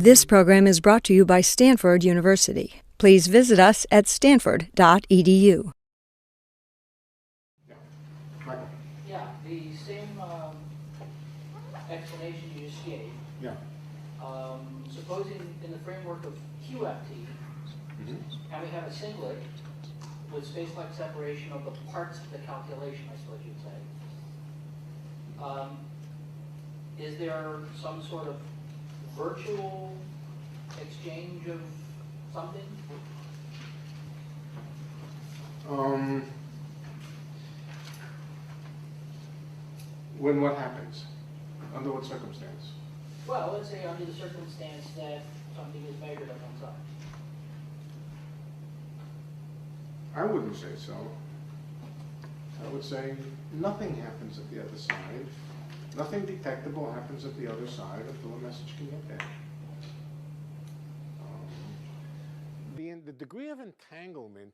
This program is brought to you by Stanford University. Please visit us at stanford.edu. Yeah, the same explanation you just gave. Yeah. Supposing in the framework of QFT, and we have a singlet with space-like separation of the parts of the calculation, I suppose you'd say. Is there some sort of virtual exchange of something? When what happens? Under what circumstance? Well, let's say under the circumstance that something is measured on one side. I wouldn't say so. I would say nothing happens at the other side. Nothing detectable happens at the other side until a message can get there. The degree of entanglement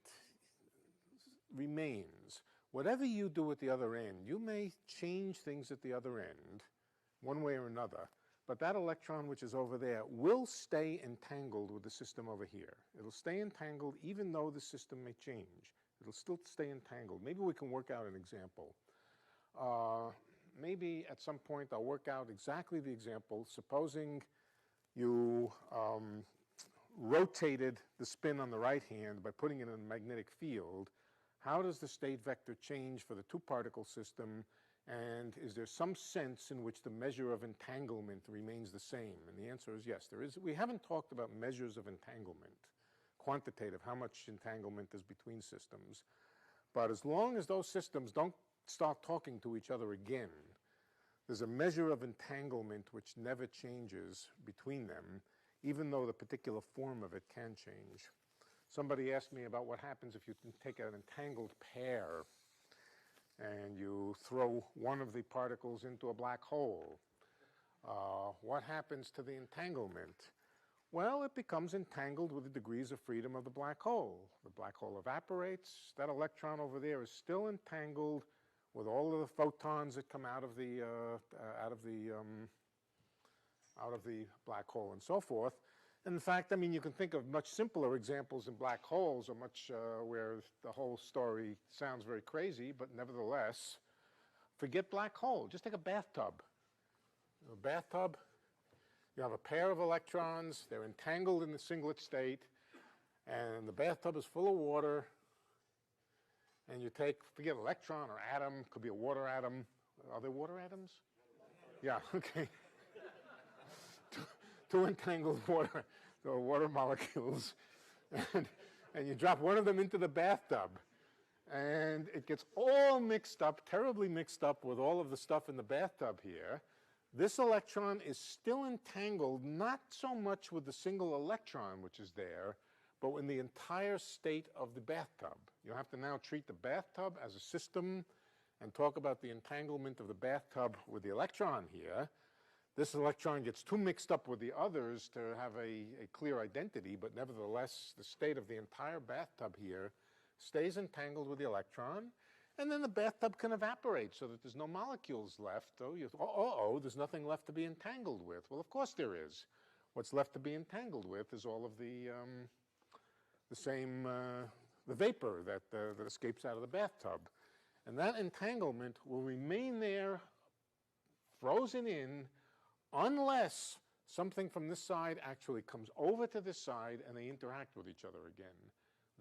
remains. Whatever you do at the other end, you may change things at the other end, one way or another, but that electron which is over there will stay entangled with the system over here. It'll stay entangled even though the system may change. It'll still stay entangled. Maybe we can work out an example. Maybe at some point I'll work out exactly the example. Supposing you rotated the spin on the right hand by putting it in a magnetic field, how does the state vector change for the two-particle system, and is there some sense in which the measure of entanglement remains the same? And the answer is yes, there is. We haven't talked about measures of entanglement, quantitative, how much entanglement is between systems. But as long as those systems don't start talking to each other again, there's a measure of entanglement which never changes between them, even though the particular form of it can change. Somebody asked me about what happens if you take an entangled pair and you throw one of the particles into a black hole. What happens to the entanglement? Well, it becomes entangled with the degrees of freedom of the black hole. The black hole evaporates. That electron over there is still entangled with all of the photons that come out of the black hole and so forth. In fact, I mean, you can think of much simpler examples in black holes, or much where the whole story sounds very crazy, but nevertheless, forget black hole. Just take a bathtub. A bathtub, you have a pair of electrons. They're entangled in the singlet state, and the bathtub is full of water. And you take, forget electron or atom, could be a water atom. Are there water atoms? Yeah, okay. Two entangled water molecules, and you drop one of them into the bathtub, and it gets all mixed up, terribly mixed up with all of the stuff in the bathtub here. This electron is still entangled, not so much with the single electron which is there, but in the entire state of the bathtub. You have to now treat the bathtub as a system and talk about the entanglement of the bathtub with the electron here. This electron gets too mixed up with the others to have a clear identity, but nevertheless, the state of the entire bathtub here stays entangled with the electron, and then the bathtub can evaporate so that there's no molecules left. There's nothing left to be entangled with. Well, of course there is. What's left to be entangled with is all of the vapor that escapes out of the bathtub. And that entanglement will remain there, frozen in, unless something from this side actually comes over to this side and they interact with each other again.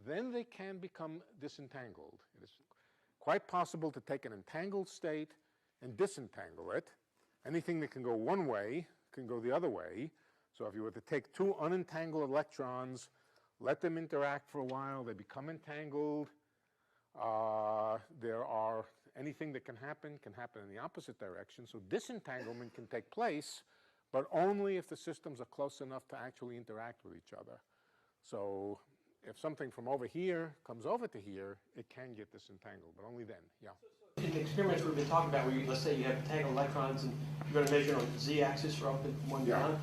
Then they can become disentangled. It is quite possible to take an entangled state and disentangle it. Anything that can go one way can go the other way. So if you were to take two unentangled electrons, let them interact for a while, they become entangled. Anything that can happen in the opposite direction. So disentanglement can take place, but only if the systems are close enough to actually interact with each other. So if something from over here comes over to here, it can get disentangled, but only then, yeah. In the experiments we've been talking about, where let's say you have entangled electrons and you're going to measure on the z-axis for up and one down.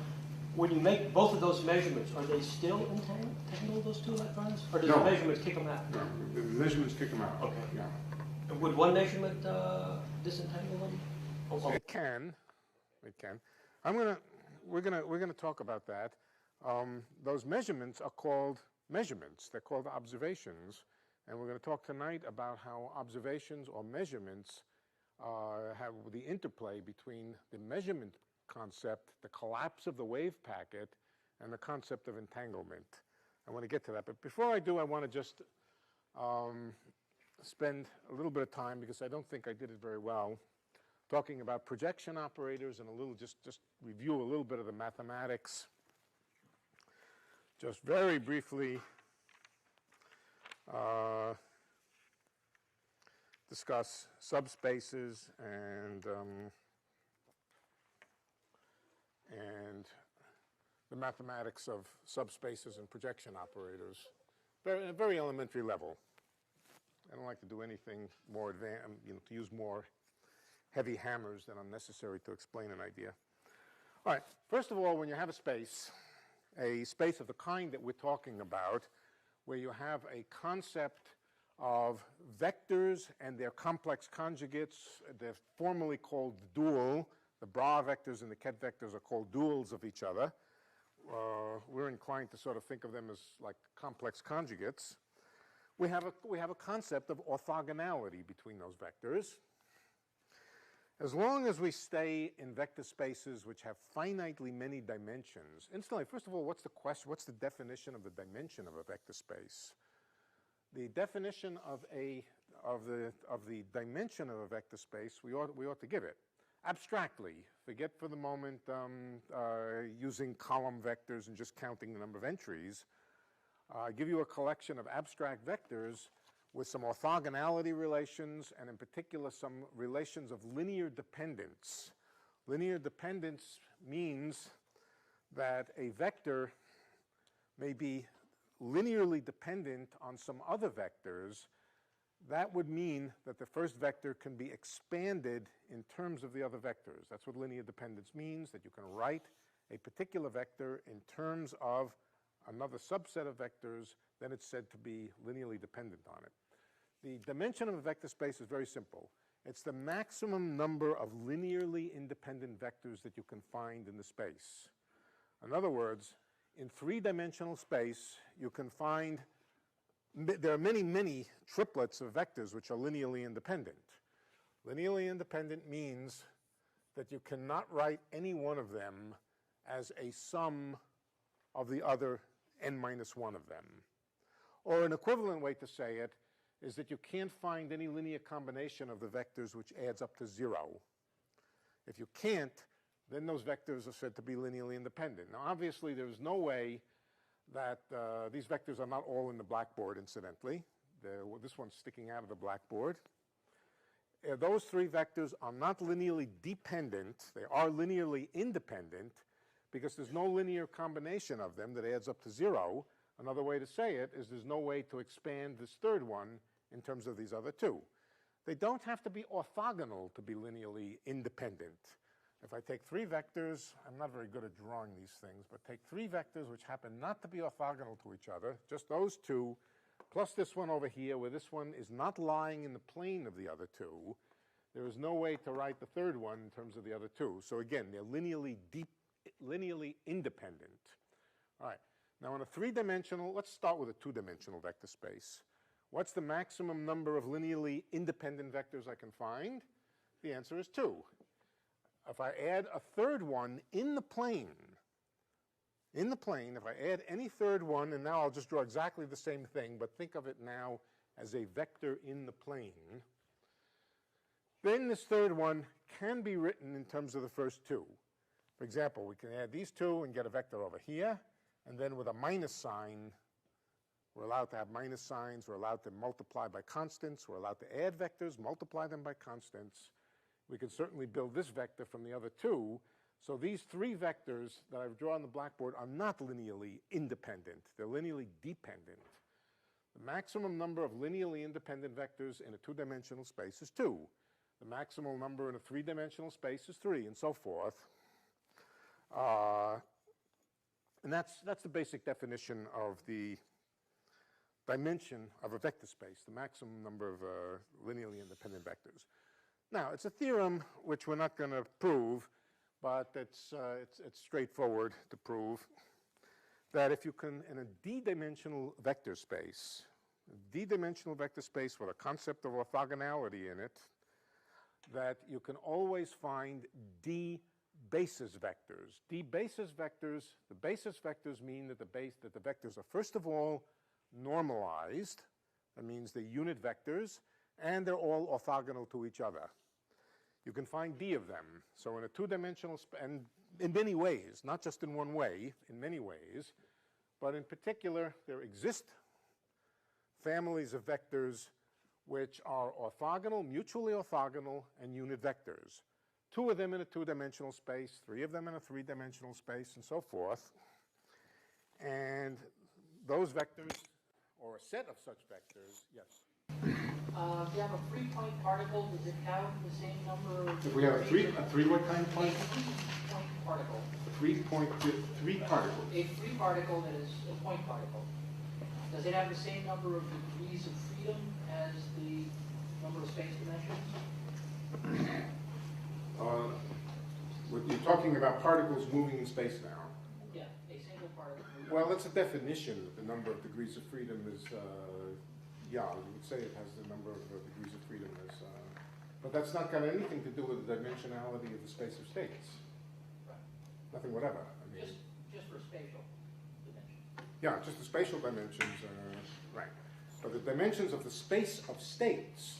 When you make both of those measurements, are they still entangled, those two electrons? Or does the measurements kick them out? No, the measurements kick them out. Okay. Yeah. And would one measurement disentangle them? It can. It can. We're gonna talk about that. Those measurements are called measurements. They're called observations. And we're going to talk tonight about how observations or measurements have the interplay between the measurement concept, the collapse of the wave packet, and the concept of entanglement. I want to get to that. But before I do, I want to just spend a little bit of time, because I don't think I did it very well, talking about projection operators and a little just review a little bit of the mathematics. Just very briefly discuss subspaces and the mathematics of subspaces and projection operators, at a very elementary level. I don't like to do anything more advanced, to use more heavy hammers than are necessary to explain an idea. All right, first of all, when you have a space of the kind that we're talking about, where you have a concept of vectors and their complex conjugates, they're formally called dual. The bra vectors and the ket vectors are called duals of each other. We're inclined to sort of think of them as like complex conjugates. We have a concept of orthogonality between those vectors. As long as we stay in vector spaces which have finitely many dimensions. Incidentally, first of all, what's the question? What's the definition of the dimension of a vector space? The definition of the dimension of a vector space, we ought to give it abstractly. Forget for the moment using column vectors and just counting the number of entries. Give you a collection of abstract vectors with some orthogonality relations, and in particular some relations of linear dependence. Linear dependence means that a vector may be linearly dependent on some other vectors. That would mean that the first vector can be expanded in terms of the other vectors. That's what linear dependence means, that you can write a particular vector in terms of another subset of vectors, then it's said to be linearly dependent on it. The dimension of a vector space is very simple. It's the maximum number of linearly independent vectors that you can find in the space. In other words, in three-dimensional space, you can find, there are many, many triplets of vectors which are linearly independent. Linearly independent means that you cannot write any one of them as a sum of the other n minus one of them. Or an equivalent way to say it is that you can't find any linear combination of the vectors which adds up to 0. If you can't, then those vectors are said to be linearly independent. Now, obviously, there is no way that these vectors are not all in the blackboard, incidentally. This one's sticking out of the blackboard. Those three vectors are not linearly dependent. They are linearly independent because there's no linear combination of them that adds up to 0. Another way to say it is there's no way to expand this third one in terms of these other two. They don't have to be orthogonal to be linearly independent. If I take three vectors, I'm not very good at drawing these things, but take three vectors which happen not to be orthogonal to each other, just those two, plus this one over here where this one is not lying in the plane of the other two, there is no way to write the third one in terms of the other two. So again, they're linearly independent. All right. Now, in a three-dimensional, let's start with a two-dimensional vector space. What's the maximum number of linearly independent vectors I can find? The answer is 2. If I add a third one in the plane, if I add any third one, and now I'll just draw exactly the same thing, but think of it now as a vector in the plane, then this third one can be written in terms of the first two. For example, we can add these two and get a vector over here. And then with a minus sign, we're allowed to have minus signs. We're allowed to multiply by constants. We're allowed to add vectors, multiply them by constants. We can certainly build this vector from the other two. So these three vectors that I've drawn on the blackboard are not linearly independent. They're linearly dependent. The maximum number of linearly independent vectors in a two-dimensional space is 2. The maximum number in a three-dimensional space is 3, and so forth. And that's the basic definition of the dimension of a vector space, the maximum number of linearly independent vectors. Now, it's a theorem which we're not going to prove, but it's straightforward to prove. that if you can, in a d-dimensional vector space, with a concept of orthogonality in it, that you can always find d basis vectors. D basis vectors, the basis vectors mean that the vectors are first of all normalized. That means they're unit vectors, and they're all orthogonal to each other. You can find d of them. So in a two-dimensional and in many ways, not just in one way, in many ways, but in particular, there exist families of vectors which are orthogonal, mutually orthogonal, and unit vectors. 2 of them in a two-dimensional space, 3 of them in a three-dimensional space, and so forth. And those vectors, or a set of such vectors, yes? If you have a free-point particle, does it have the same number of... If we have a three what kind of point? A free-point particle. Three particles. A free particle that is a point particle. Does it have the same number of degrees of freedom as the number of space dimensions? You're talking about particles moving in space now. Yeah, a single particle. Well, that's a definition. The number of degrees of freedom is, yeah, you would say it has the number of degrees of freedom as, but that's not got anything to do with the dimensionality of the space of states. Right. Nothing whatever. I mean, just for spatial dimensions. yeah, just the spatial dimensions, right. But the dimensions of the space of states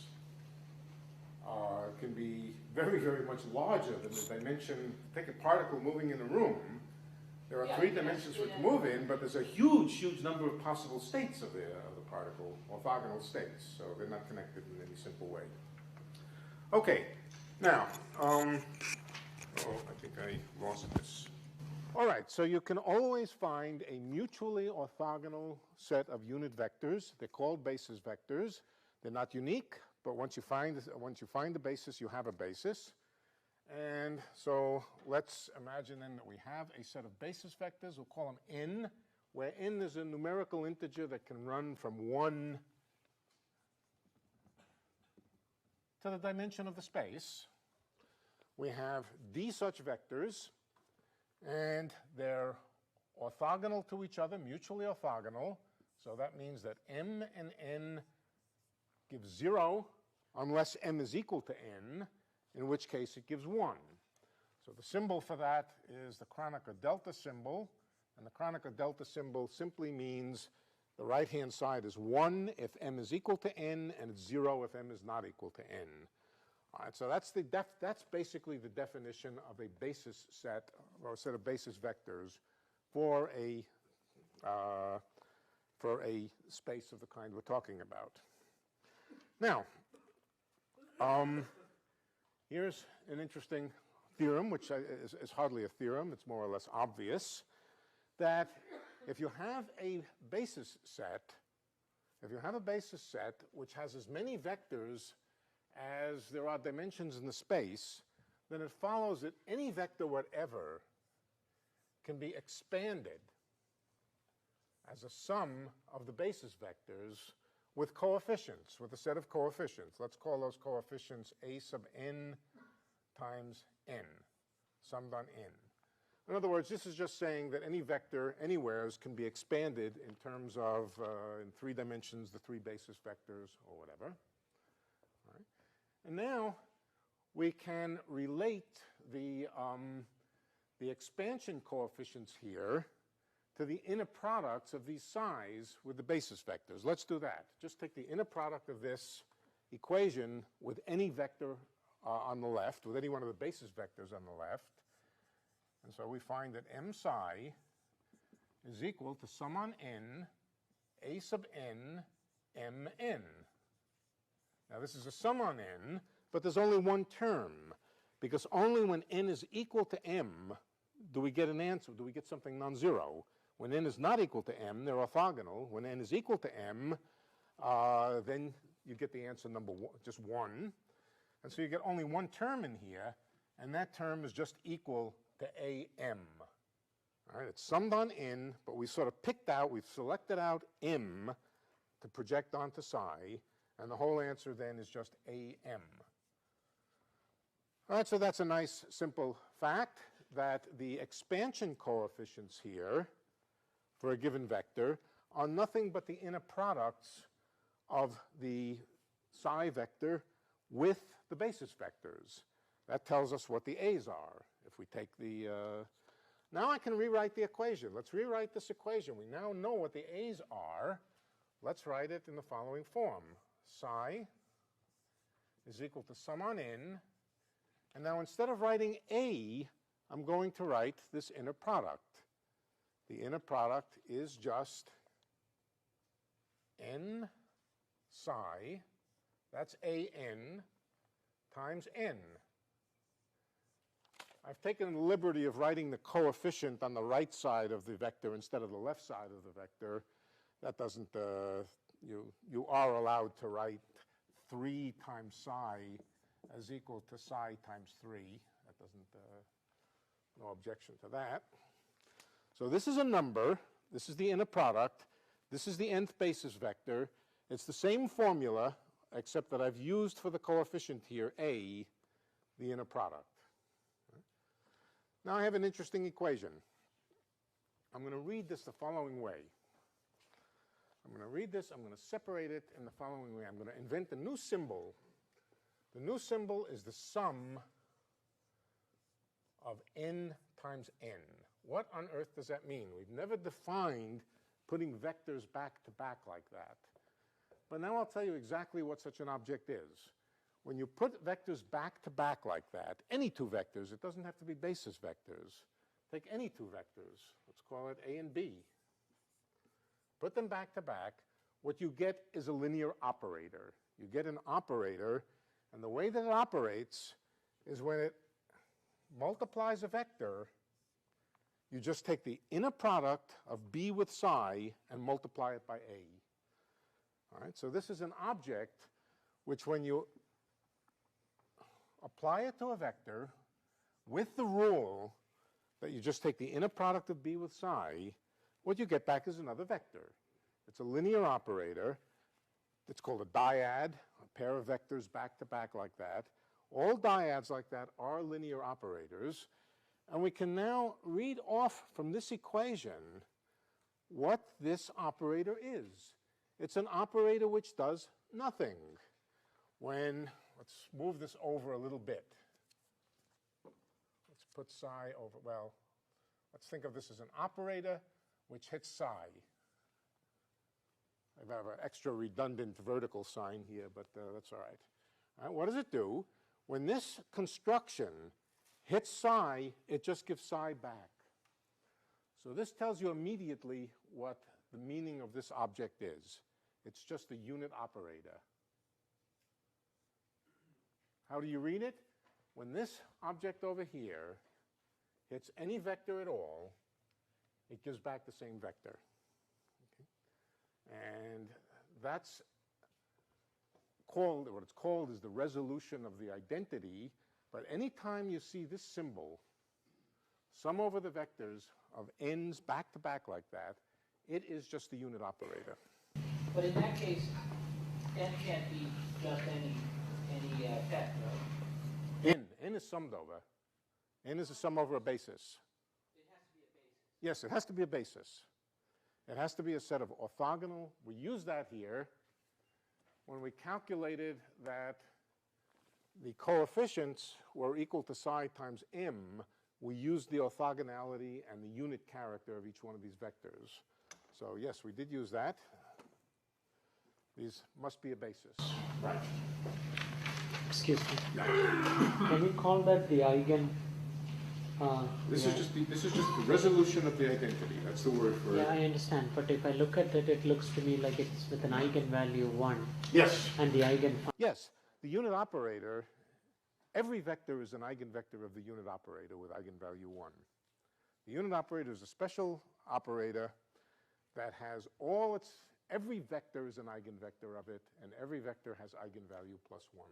can be very, very much larger than the dimension. Take a particle moving in a room. There are 3 dimensions for it to move in, but there's a huge, huge number of possible states of the particle, orthogonal states. So they're not connected in any simple way. Okay, now, I think I lost this. All right, so you can always find a mutually orthogonal set of unit vectors. They're called basis vectors. They're not unique, but once you find the basis, you have a basis. And so let's imagine then that we have a set of basis vectors. We'll call them n, where n is a numerical integer that can run from 1 to the dimension of the space. We have d such vectors, and they're orthogonal to each other, mutually orthogonal. So that means that m and n gives 0 unless m is equal to n, in which case it gives 1. So the symbol for that is the Kronecker delta symbol, and the Kronecker delta symbol simply means the right-hand side is 1 if m is equal to n, and it's 0 if m is not equal to n. All right, so that's basically the definition of a basis set, or a set of basis vectors for a space of the kind we're talking about. Now, here's an interesting theorem, which is hardly a theorem, it's more or less obvious, that if you have a basis set which has as many vectors as there are dimensions in the space, then it follows that any vector whatever can be expanded as a sum of the basis vectors with coefficients, with a set of coefficients. Let's call those coefficients a sub n times n, summed on n. In other words, this is just saying that any vector anywheres can be expanded in terms of, in 3 dimensions, the 3 basis vectors or whatever. All right. And now we can relate the expansion coefficients here to the inner products of these psi's with the basis vectors. Let's do that. Just take the inner product of this equation with any vector on the left, with any one of the basis vectors on the left. And so we find that m psi is equal to sum on n, a sub n, m n. Now this is a sum on n, but there's only one term, because only when n is equal to m do we get an answer, do we get something non-zero. When n is not equal to m, they're orthogonal. When n is equal to m, then you get the answer number one, just 1. And so you get only one term in here, and that term is just equal to am. All right, it's summed on n, but we sort of we've selected out m to project onto psi, and the whole answer then is just am. All right, so that's a nice simple fact that the expansion coefficients here for a given vector are nothing but the inner products of the psi vector with the basis vectors. That tells us what the A's are. If we take the, now I can rewrite the equation. Let's rewrite this equation. We now know what the A's are. Let's write it in the following form. Psi is equal to sum on n. And now instead of writing A, I'm going to write this inner product. The inner product is just n psi, that's an, times n. I've taken the liberty of writing the coefficient on the right side of the vector instead of the left side of the vector. That doesn't, you are allowed to write 3 times psi as equal to psi times 3. That doesn't, no objection to that. So this is a number. This is the inner product. This is the nth basis vector. It's the same formula, except that I've used for the coefficient here, A, the inner product. Now I have an interesting equation. I'm going to read this the following way. I'm going to read this. I'm going to separate it in the following way. I'm going to invent a new symbol. The new symbol is the sum of n times n. What on earth does that mean? We've never defined putting vectors back to back like that. But now I'll tell you exactly what such an object is. When you put vectors back to back like that, any two vectors, it doesn't have to be basis vectors. Take any two vectors. Let's call it A and B. Put them back to back. What you get is a linear operator. You get an operator, and the way that it operates is when it multiplies a vector, you just take the inner product of B with psi and multiply it by A. All right, so this is an object which when you apply it to a vector with the rule that you just take the inner product of B with psi, what you get back is another vector. It's a linear operator. It's called a dyad, a pair of vectors back to back like that. All dyads like that are linear operators. And we can now read off from this equation what this operator is. It's an operator which does nothing. When, let's move this over a little bit. Let's put psi over, well, let's think of this as an operator which hits psi. I have an extra redundant vertical sign here, but that's all right. All right. What does it do? When this construction hits psi, it just gives psi back. So this tells you immediately what the meaning of this object is. It's just a unit operator. How do you read it? When this object over here hits any vector at all, it gives back the same vector. Okay? And that's called, what it's called is the resolution of the identity. But anytime you see this symbol, sum over the vectors of n's back to back like that, it is just the unit operator. But in that case, n can't be just any vector, right? N is summed over. N is a sum over a basis. It has to be a basis. Yes, it has to be a basis. It has to be a set of orthogonal. We use that here when we calculated that the coefficients were equal to psi times m. We used the orthogonality and the unit character of each one of these vectors. So yes, we did use that. These must be a basis. Right. Excuse me. Can you call that the eigen? This is just the resolution of the identity. That's the word for it. Yeah, I understand. But if I look at it, it looks to me like it's with an eigenvalue 1. Yes. And the eigen. Yes. The unit operator, every vector is an eigenvector of the unit operator with eigenvalue 1. The unit operator is a special operator that has all its, every vector is an eigenvector of it, and every vector has eigenvalue plus 1.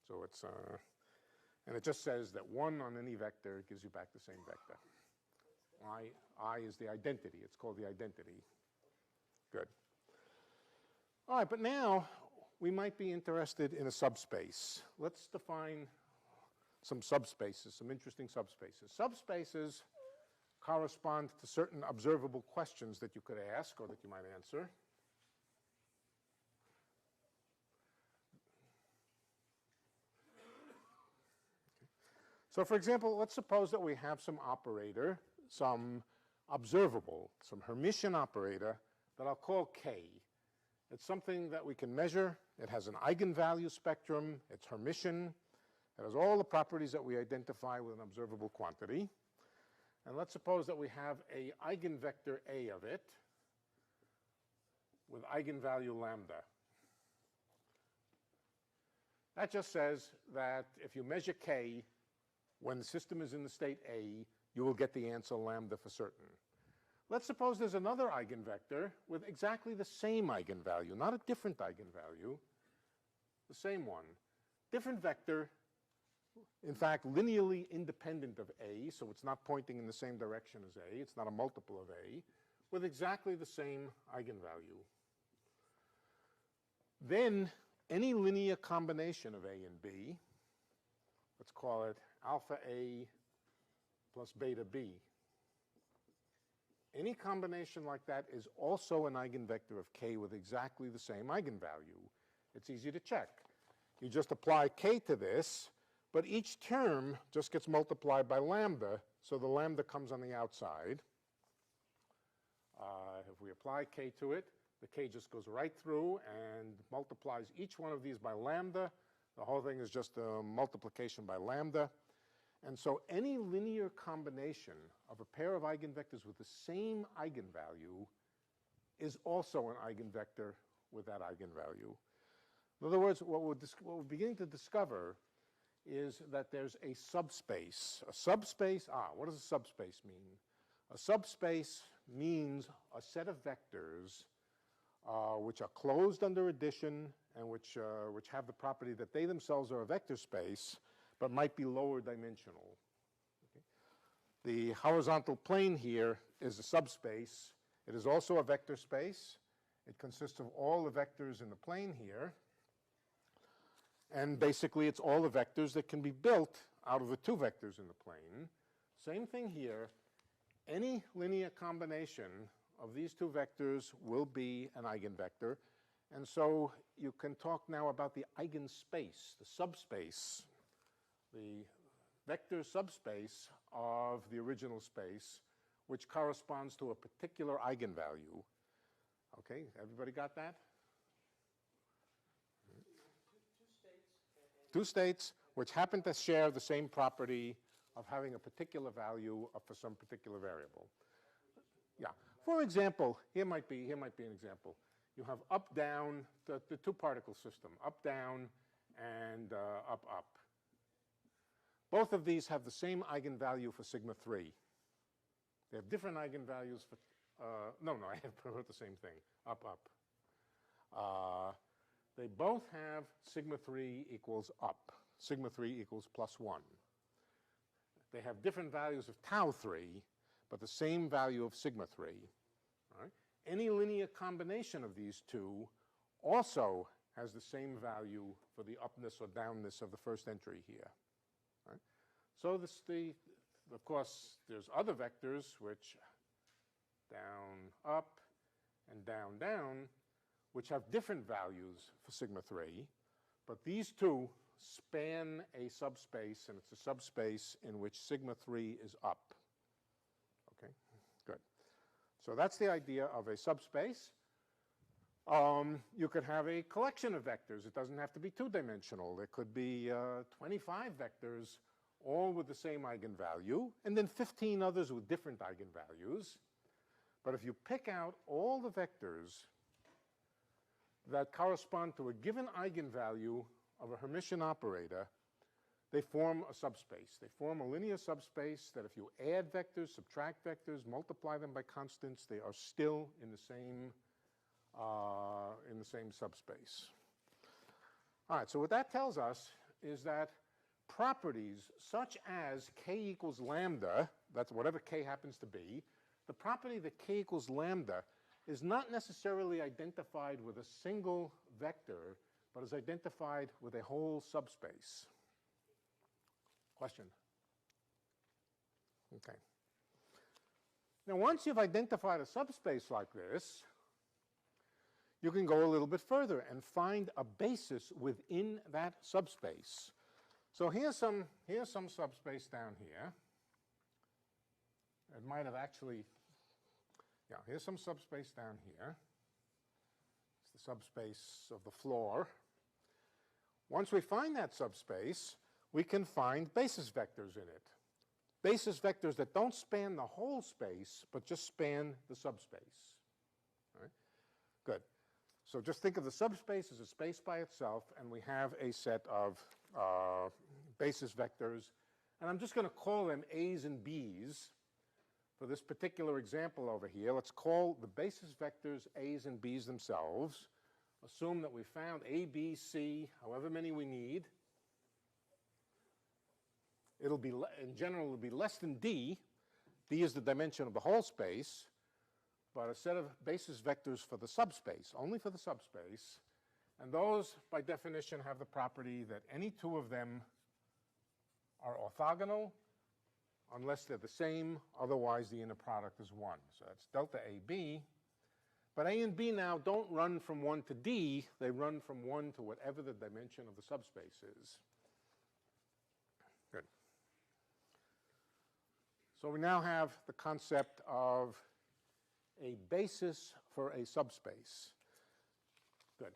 So it's, and it just says that 1 on any vector gives you back the same vector. I is the identity. It's called the identity. Good. All right, but now we might be interested in a subspace. Let's define some subspaces, some interesting subspaces. Subspaces correspond to certain observable questions that you could ask or that you might answer. So for example, let's suppose that we have some operator, some observable, some Hermitian operator that I'll call K. It's something that we can measure. It has an eigenvalue spectrum. It's Hermitian. It has all the properties that we identify with an observable quantity. And let's suppose that we have an eigenvector A of it with eigenvalue lambda. That just says that if you measure K, when the system is in the state A, you will get the answer lambda for certain. Let's suppose there's another eigenvector with exactly the same eigenvalue, not a different eigenvalue, the same one. Different vector, in fact, linearly independent of A, so it's not pointing in the same direction as A, it's not a multiple of A, with exactly the same eigenvalue. Then any linear combination of A and B, let's call it alpha A plus beta B. Any combination like that is also an eigenvector of K with exactly the same eigenvalue. It's easy to check. You just apply K to this, but each term just gets multiplied by lambda, so the lambda comes on the outside. If we apply K to it, the K just goes right through and multiplies each one of these by lambda. The whole thing is just a multiplication by lambda. And so any linear combination of a pair of eigenvectors with the same eigenvalue is also an eigenvector with that eigenvalue. In other words, what we're beginning to discover is that there's a subspace. A subspace, what does a subspace mean? A subspace means a set of vectors which are closed under addition and which have the property that they themselves are a vector space, but might be lower dimensional. Okay. The horizontal plane here is a subspace. It is also a vector space. It consists of all the vectors in the plane here. And basically, it's all the vectors that can be built out of the two vectors in the plane. Same thing here. Any linear combination of these two vectors will be an eigenvector. And so you can talk now about the eigenspace, the subspace, the vector subspace of the original space, which corresponds to a particular eigenvalue. Okay, everybody got that? Two states which happen to share the same property of having a particular value for some particular variable. Yeah. For example, here might be an example. You have up, down, the two-particle system, up, down, and up, up. Both of these have the same eigenvalue for sigma 3. They have different eigenvalues for, no, I have wrote the same thing, up, up. They both have sigma 3 equals up. Sigma 3 equals plus 1. They have different values of tau 3, but the same value of sigma 3. All right? Any linear combination of these two also has the same value for the upness or downness of the first entry here. Right? So of course, there's other vectors which down, up, and down, down, which have different values for sigma 3, but these two span a subspace, and it's a subspace in which sigma 3 is up. Okay, good. So that's the idea of a subspace. You could have a collection of vectors. It doesn't have to be two-dimensional. There could be 25 vectors, all with the same eigenvalue, and then 15 others with different eigenvalues. But if you pick out all the vectors that correspond to a given eigenvalue of a Hermitian operator, they form a subspace. They form a linear subspace that if you add vectors, subtract vectors, multiply them by constants, they are still in the same subspace. All right, so what that tells us is that properties such as k equals lambda, that's whatever k happens to be, the property that k equals lambda is not necessarily identified with a single vector, but is identified with a whole subspace. Question? Okay. Now, once you've identified a subspace like this, you can go a little bit further and find a basis within that subspace. So here's some subspace down here. It might have actually, yeah, here's some subspace down here. It's the subspace of the floor. Once we find that subspace, we can find basis vectors in it. Basis vectors that don't span the whole space, but just span the subspace. All right? Good. So just think of the subspace as a space by itself, and we have a set of basis vectors. And I'm just going to call them A's and B's. For this particular example over here, let's call the basis vectors A's and B's themselves. Assume that we found A, B, C, however many we need. It'll be, in general, it'll be less than D. D is the dimension of the whole space, but a set of basis vectors for the subspace, only for the subspace. And those, by definition, have the property that any two of them are orthogonal unless they're the same, otherwise the inner product is 1. So that's delta AB. But A and B now don't run from 1 to D, they run from 1 to whatever the dimension of the subspace is. Good. So we now have the concept of a basis for a subspace. Good.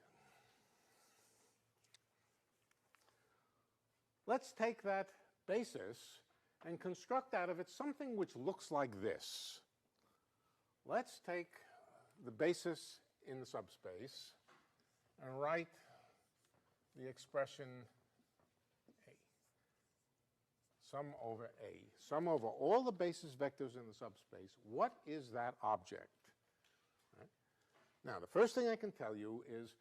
Let's take that basis and construct out of it something which looks like this. Let's take the basis in the subspace and write the expression A. Sum over A. Sum over all the basis vectors in the subspace. What is that object? Right? Now, the first thing I can tell you is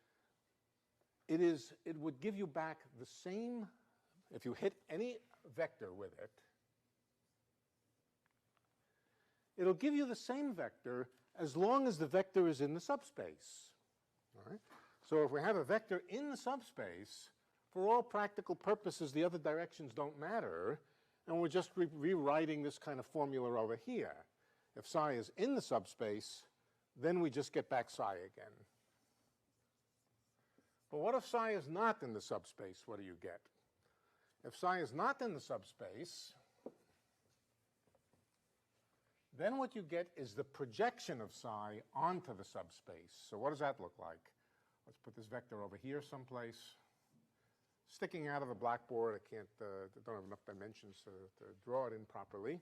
it would give you back the same, if you hit any vector with it, it'll give you the same vector as long as the vector is in the subspace. All right? So if we have a vector in the subspace, for all practical purposes, the other directions don't matter, and we're just rewriting this kind of formula over here. If psi is in the subspace, then we just get back psi again. But what if psi is not in the subspace? What do you get? If psi is not in the subspace, then what you get is the projection of psi onto the subspace. So what does that look like? Let's put this vector over here someplace. Sticking out of the blackboard, I can't, don't have enough dimensions to draw it in properly.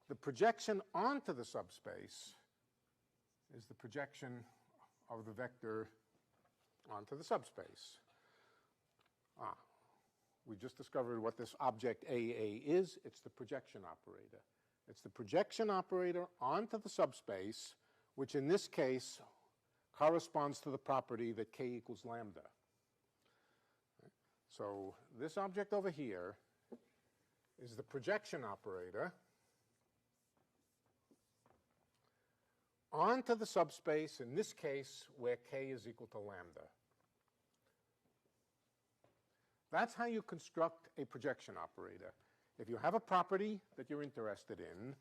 The projection onto the subspace is the projection of the vector onto the subspace. We just discovered what this object AA is. It's the projection operator. It's the projection operator onto the subspace, which in this case corresponds to the property that k equals lambda. So this object over here is the projection operator onto the subspace, in this case, where k is equal to lambda. That's how you construct a projection operator. If you have a property that you're interested in,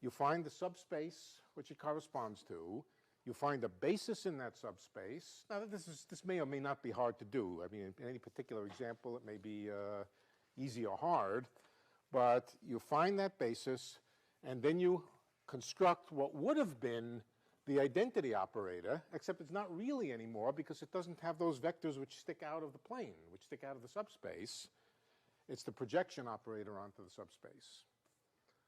you find the subspace which it corresponds to, you find a basis in that subspace. Now, this may or may not be hard to do. I mean, in any particular example, it may be easy or hard, but you find that basis, and then you construct what would have been the identity operator, except it's not really anymore because it doesn't have those vectors which stick out of the plane, which stick out of the subspace. It's the projection operator onto the subspace.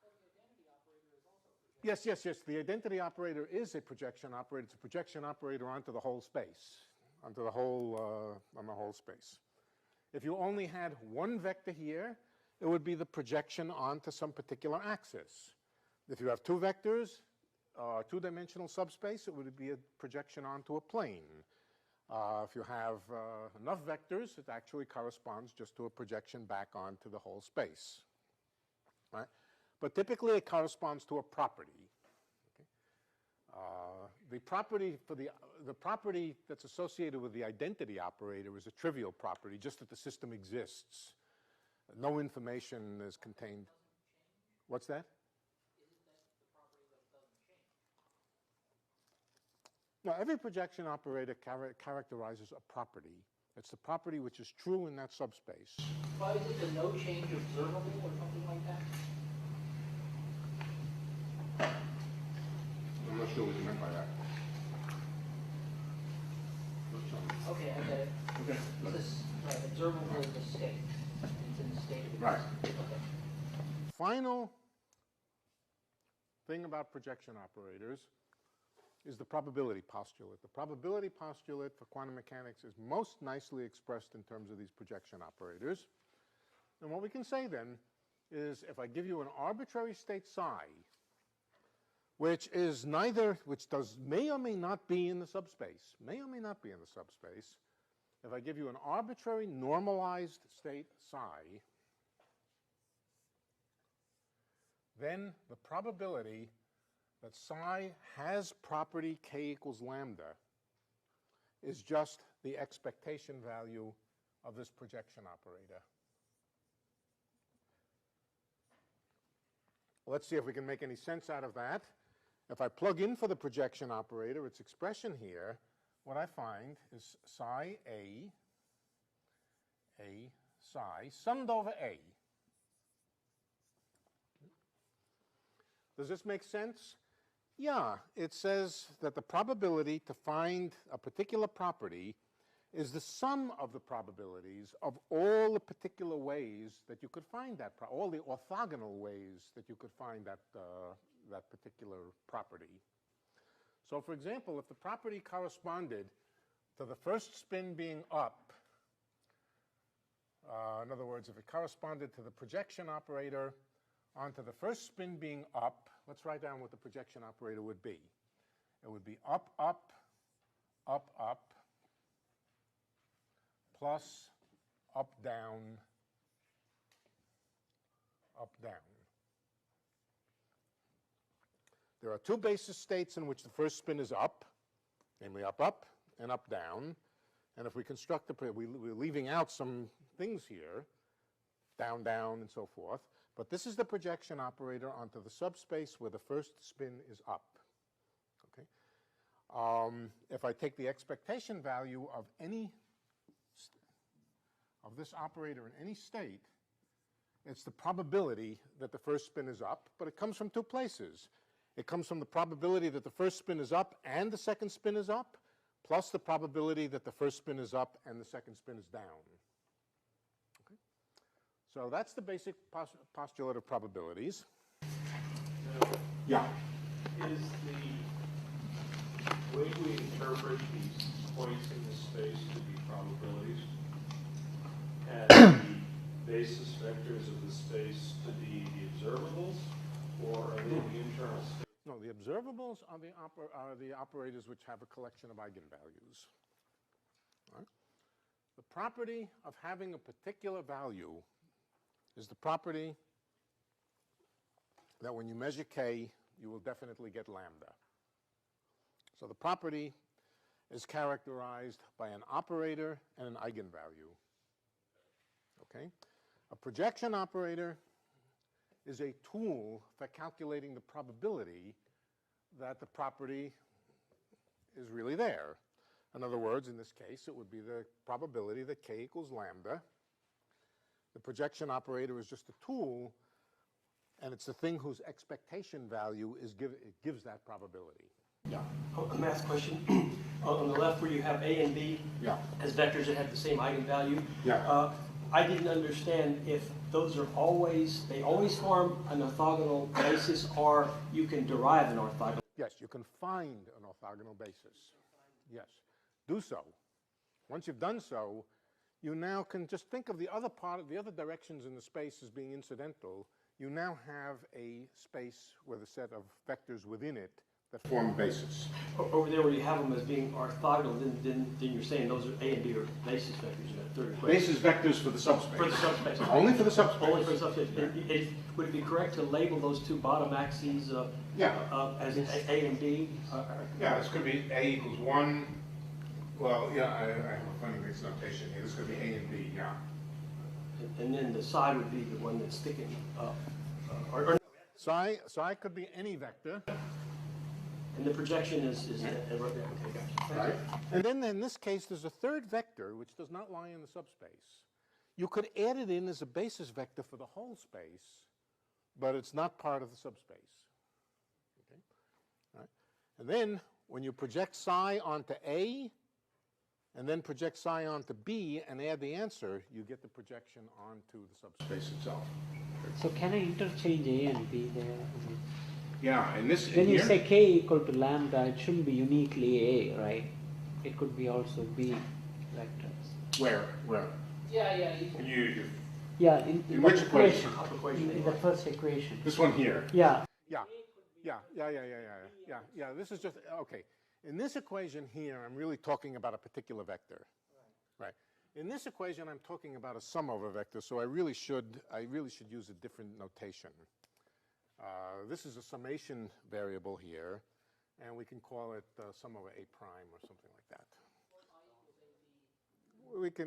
But the identity operator is also a projection. Yes. The identity operator is a projection operator. It's a projection operator onto the whole space, onto the whole, on the whole space. If you only had one vector here, it would be the projection onto some particular axis. If you have two vectors, two-dimensional subspace, it would be a projection onto a plane. If you have enough vectors, it actually corresponds just to a projection back onto the whole space. Right? But typically it corresponds to a property. Okay? The property that's associated with the identity operator is a trivial property, just that the system exists. No information is contained. What's that? Isn't that the property that doesn't Now, every projection operator characterizes a property. It's the property which is true in that subspace. Why is it the no change observable or something like that? I'm not sure what you meant by that. Okay, I get it. Okay. This is, observable is the state. It's in the state of Right. Okay. Final thing about projection operators is the probability postulate. The probability postulate for quantum mechanics is most nicely expressed in terms of these projection operators. And what we can say then is if I give you an arbitrary state psi, which is may or may not be in the subspace, if I give you an arbitrary normalized state psi, then the probability that psi has property k equals lambda is just the expectation value of this projection operator. Let's see if we can make any sense out of that. If I plug in for the projection operator, its expression here, what I find is psi a psi summed over a. Does this make sense? Yeah, it says that the probability to find a particular property is the sum of the probabilities of all the particular ways that you could find that, all the orthogonal ways that you could find that, that particular property. So for example, if the property corresponded to the first spin being up, in other words, if it corresponded to the projection operator onto the first spin being up, let's write down what the projection operator would be. It would be up, up, up, up, plus up, down, up, down. There are two basis states in which the first spin is up, namely up, up, and up, down. And if we construct we're leaving out some things here, down, down, and so forth. But this is the projection operator onto the subspace where the first spin is up. Okay. If I take the expectation value of this operator in any state, it's the probability that the first spin is up, but it comes from two places. It comes from the probability that the first spin is up and the second spin is up, plus the probability that the first spin is up and the second spin is down. Okay. So that's the basic postulate of probabilities. Yeah. Is the way we interpret these points in the space to be probabilities, and the basis vectors of the space to be the observables, or are they the internal state? No, the observables are the operators which have a collection of eigenvalues. Right? The property of having a particular value is the property that when you measure k, you will definitely get lambda. So the property is characterized by an operator and an eigenvalue. Okay? A projection operator is a tool for calculating the probability that the property is really there. In other words, in this case, it would be the probability that k equals lambda. The projection operator is just a tool, and it's the thing whose expectation value gives that probability. Yeah. A math question. On the left where you have A and B as vectors that have the same eigenvalue. Yeah. I didn't understand if those are they always form an orthogonal basis, or you can derive an orthogonal. Yes, you can find an orthogonal basis. Yes. Do so. Once you've done so, you now can just think of the other directions in the space as being incidental. You now have a space with a set of vectors within it that form a basis. Over there where you have them as being orthogonal, then you're saying those are A and B are basis vectors in that third equation. Basis vectors for the subspace. For the subspace. Only for the subspace. Only for the subspace. Would it be correct to label those two bottom axes as A and B? Yeah, this could be A equals 1. Well, yeah, I have a funny mixed notation here. This could be A and B, yeah. And then the psi would be the one that's sticking up. Psi could be any vector. And the projection is okay, gotcha. Right? And then in this case, there's a third vector which does not lie in the subspace. You could add it in as a basis vector for the whole space, but it's not part of the subspace. Okay? All right? And then when you project psi onto A, and then project psi onto B and add the answer, you get the projection onto the subspace itself. So can I interchange A and B there? Yeah, and this When you say K equal to lambda, it shouldn't be uniquely A, right? It could be also B vectors. Where? Yeah, Yeah, in In the which equation? In the first equation. This one here. Yeah. Yeah. This is just, okay. In this equation here, I'm really talking about a particular vector. Right. In this equation, I'm talking about a sum over vector, so I really should use a different notation. This is a summation variable here, and we can call it sum over A prime or something like that.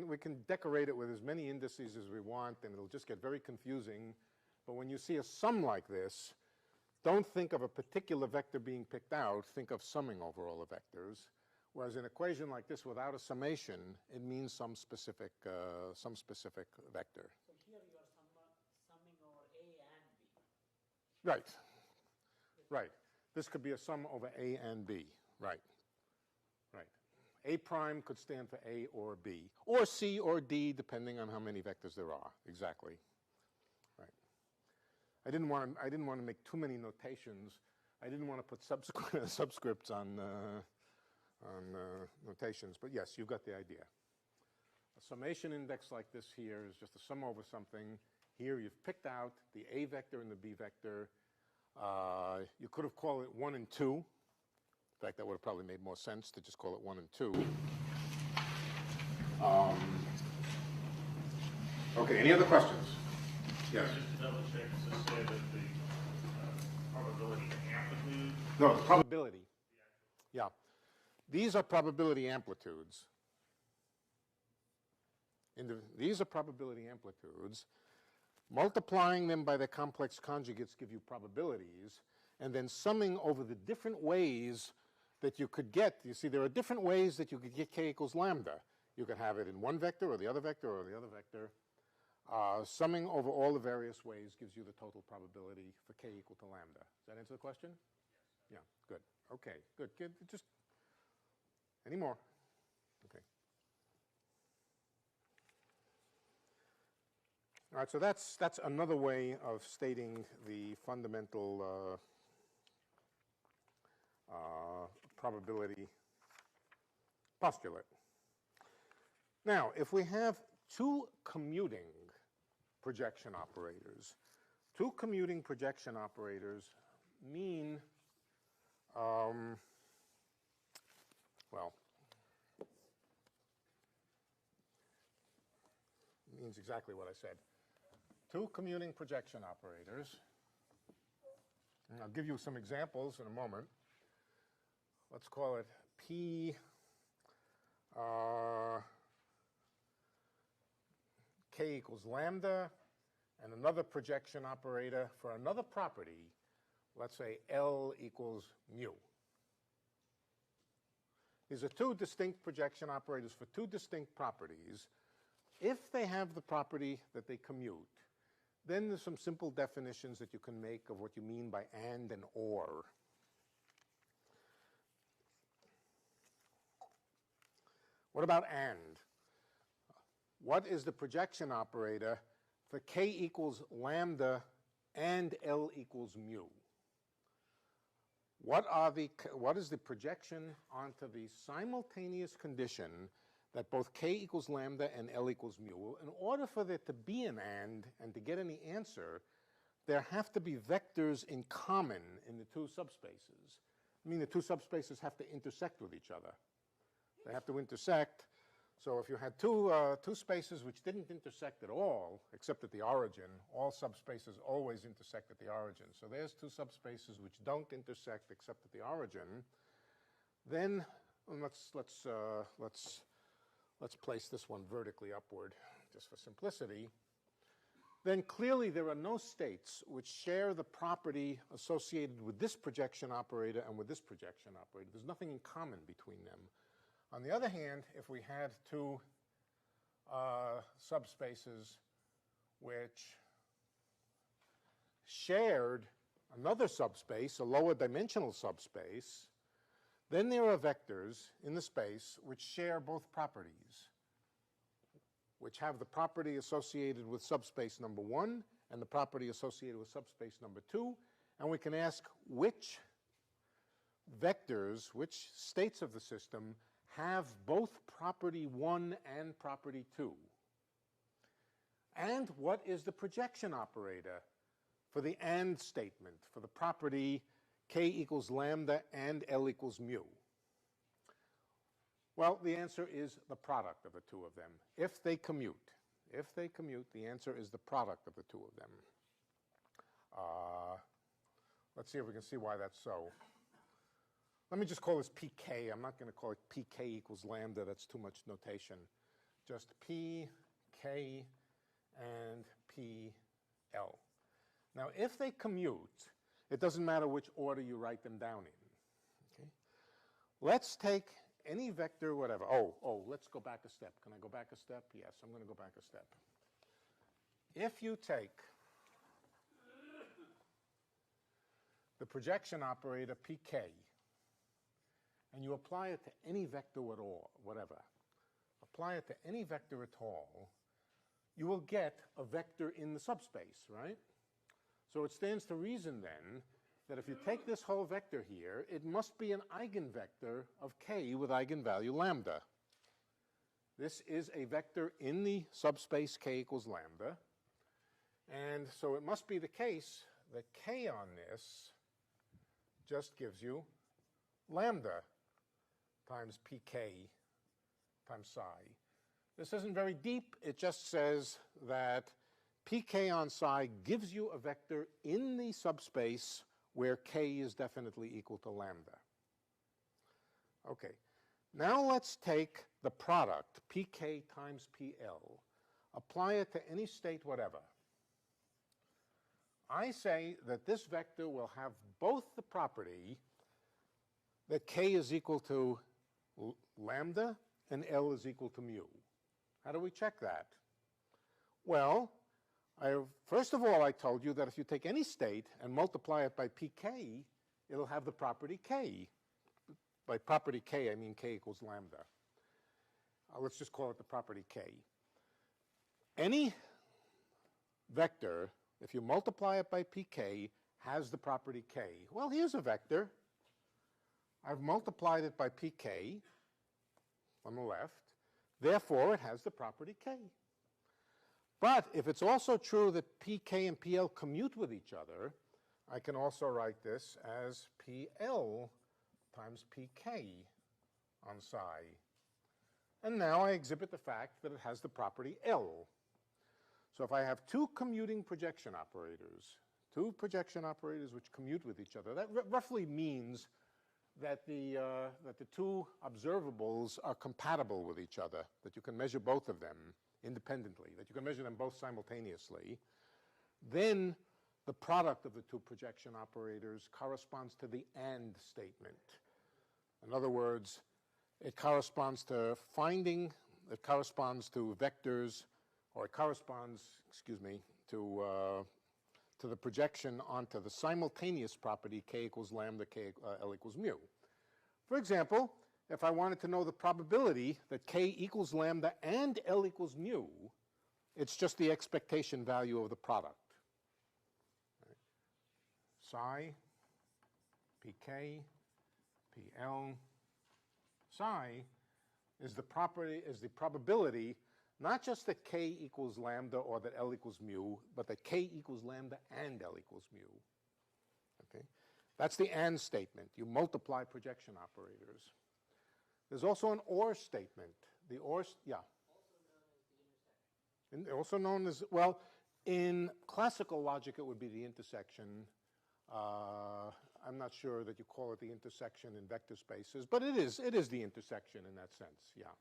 We can decorate it with as many indices as we want, and it'll just get very confusing. But when you see a sum like this, don't think of a particular vector being picked out. Think of summing over all the vectors. Whereas an equation like this without a summation, it means some specific vector. So here you are summing over A and B. Right. This could be a sum over A and B. Right. A prime could stand for A or B, or C or D, depending on how many vectors there are. Exactly. Right. I didn't want to make too many notations. I didn't want to put subscripts on notations, but yes, you've got the idea. A summation index like this here is just a sum over something. Here you've picked out the A vector and the B vector. You could have called it 1 and 2. In fact, that would have probably made more sense to just call it 1 and 2. Okay, any other questions? Yes? Just to double check, does this say that the probability amplitude? No, the probability. Yeah. These are probability amplitudes. These are probability amplitudes. Multiplying them by their complex conjugates give you probabilities, and then summing over the different ways that you could get. You see, there are different ways that you could get k equals lambda. You could have it in one vector or the other vector or the other vector. Summing over all the various ways gives you the total probability for k equal to lambda. Does that answer the question? Yeah, good. Okay, good. Just any more? Okay. All right, so that's another way of stating the fundamental probability postulate. Now, if we have two commuting projection operators mean, means exactly what I said. Two commuting projection operators, and I'll give you some examples in a moment. Let's call it P k equals lambda, and another projection operator for another property, let's say L equals mu. These are two distinct projection operators for two distinct properties. If they have the property that they commute, then there's some simple definitions that you can make of what you mean by and or. What about and? What is the projection operator for k equals lambda and L equals mu? What is the projection onto the simultaneous condition that both k equals lambda and L equals mu? In order for there to be an and to get any answer, there have to be vectors in common in the two subspaces. I mean, the two subspaces have to intersect with each other. They have to intersect. So if you had two spaces which didn't intersect at all, except at the origin, all subspaces always intersect at the origin. So there's two subspaces which don't intersect except at the origin. Then let's place this one vertically upward, just for simplicity. then clearly there are no states which share the property associated with this projection operator and with this projection operator. There's nothing in common between them. On the other hand, if we had two subspaces which shared another subspace, a lower dimensional subspace, then there are vectors in the space which share both properties, which have the property associated with subspace number 1 and the property associated with subspace number 2, and we can ask which vectors, which states of the system have both property 1 and property 2. And what is the projection operator for the AND statement, for the property k equals lambda and L equals mu? Well, the answer is the product of the two of them. If they commute, the answer is the product of the two of them. Let's see if we can see why that's so. Let me just call this pk. I'm not going to call it pk equals lambda. That's too much notation. Just pk and pl. Now, if they commute, it doesn't matter which order you write them down in. Okay? Let's take any vector, whatever. Oh, let's go back a step. Can I go back a step? Yes, I'm going to go back a step. If you take the projection operator pk and you apply it to any vector at all, whatever, apply it to any vector at all, you will get a vector in the subspace, right? So it stands to reason then that if you take this whole vector here, it must be an eigenvector of k with eigenvalue lambda. This is a vector in the subspace k equals lambda. And so it must be the case that k on this just gives you lambda times pk times psi. This isn't very deep. It just says that pk on psi gives you a vector in the subspace where k is definitely equal to lambda. Okay, now let's take the product, pk times pl, apply it to any state whatever. I say that this vector will have both the property that k is equal to lambda and L is equal to mu. How do we check that? Well, first of all, I told you that if you take any state and multiply it by pk, it'll have the property k. By property k, I mean k equals lambda. Let's just call it the property k. Any vector, if you multiply it by pk, has the property k. Well, here's a vector. I've multiplied it by pk on the left. Therefore, it has the property k. But if it's also true that pk and pl commute with each other, I can also write this as pl times pk on psi. And now I exhibit the fact that it has the property L. So if I have two commuting projection operators, which commute with each other, that roughly means that the two observables are compatible with each other, that you can measure both of them independently, that you can measure them both simultaneously. Then the product of the two projection operators corresponds to the AND statement. In other words, it corresponds to vectors, or it corresponds, to the projection onto the simultaneous property k equals lambda, L equals mu. For example, if I wanted to know the probability that k equals lambda and L equals mu, it's just the expectation value of the product. Right. Psi, pk, pl, psi is the probability not just that k equals lambda or that L equals mu, but that k equals lambda and L equals mu. Okay? That's the AND statement. You multiply projection operators. There's also an OR statement. The OR, yeah. Also known as, well, in classical logic it would be the intersection. I'm not sure that you call it the intersection in vector spaces, but it is the intersection in that sense, yeah.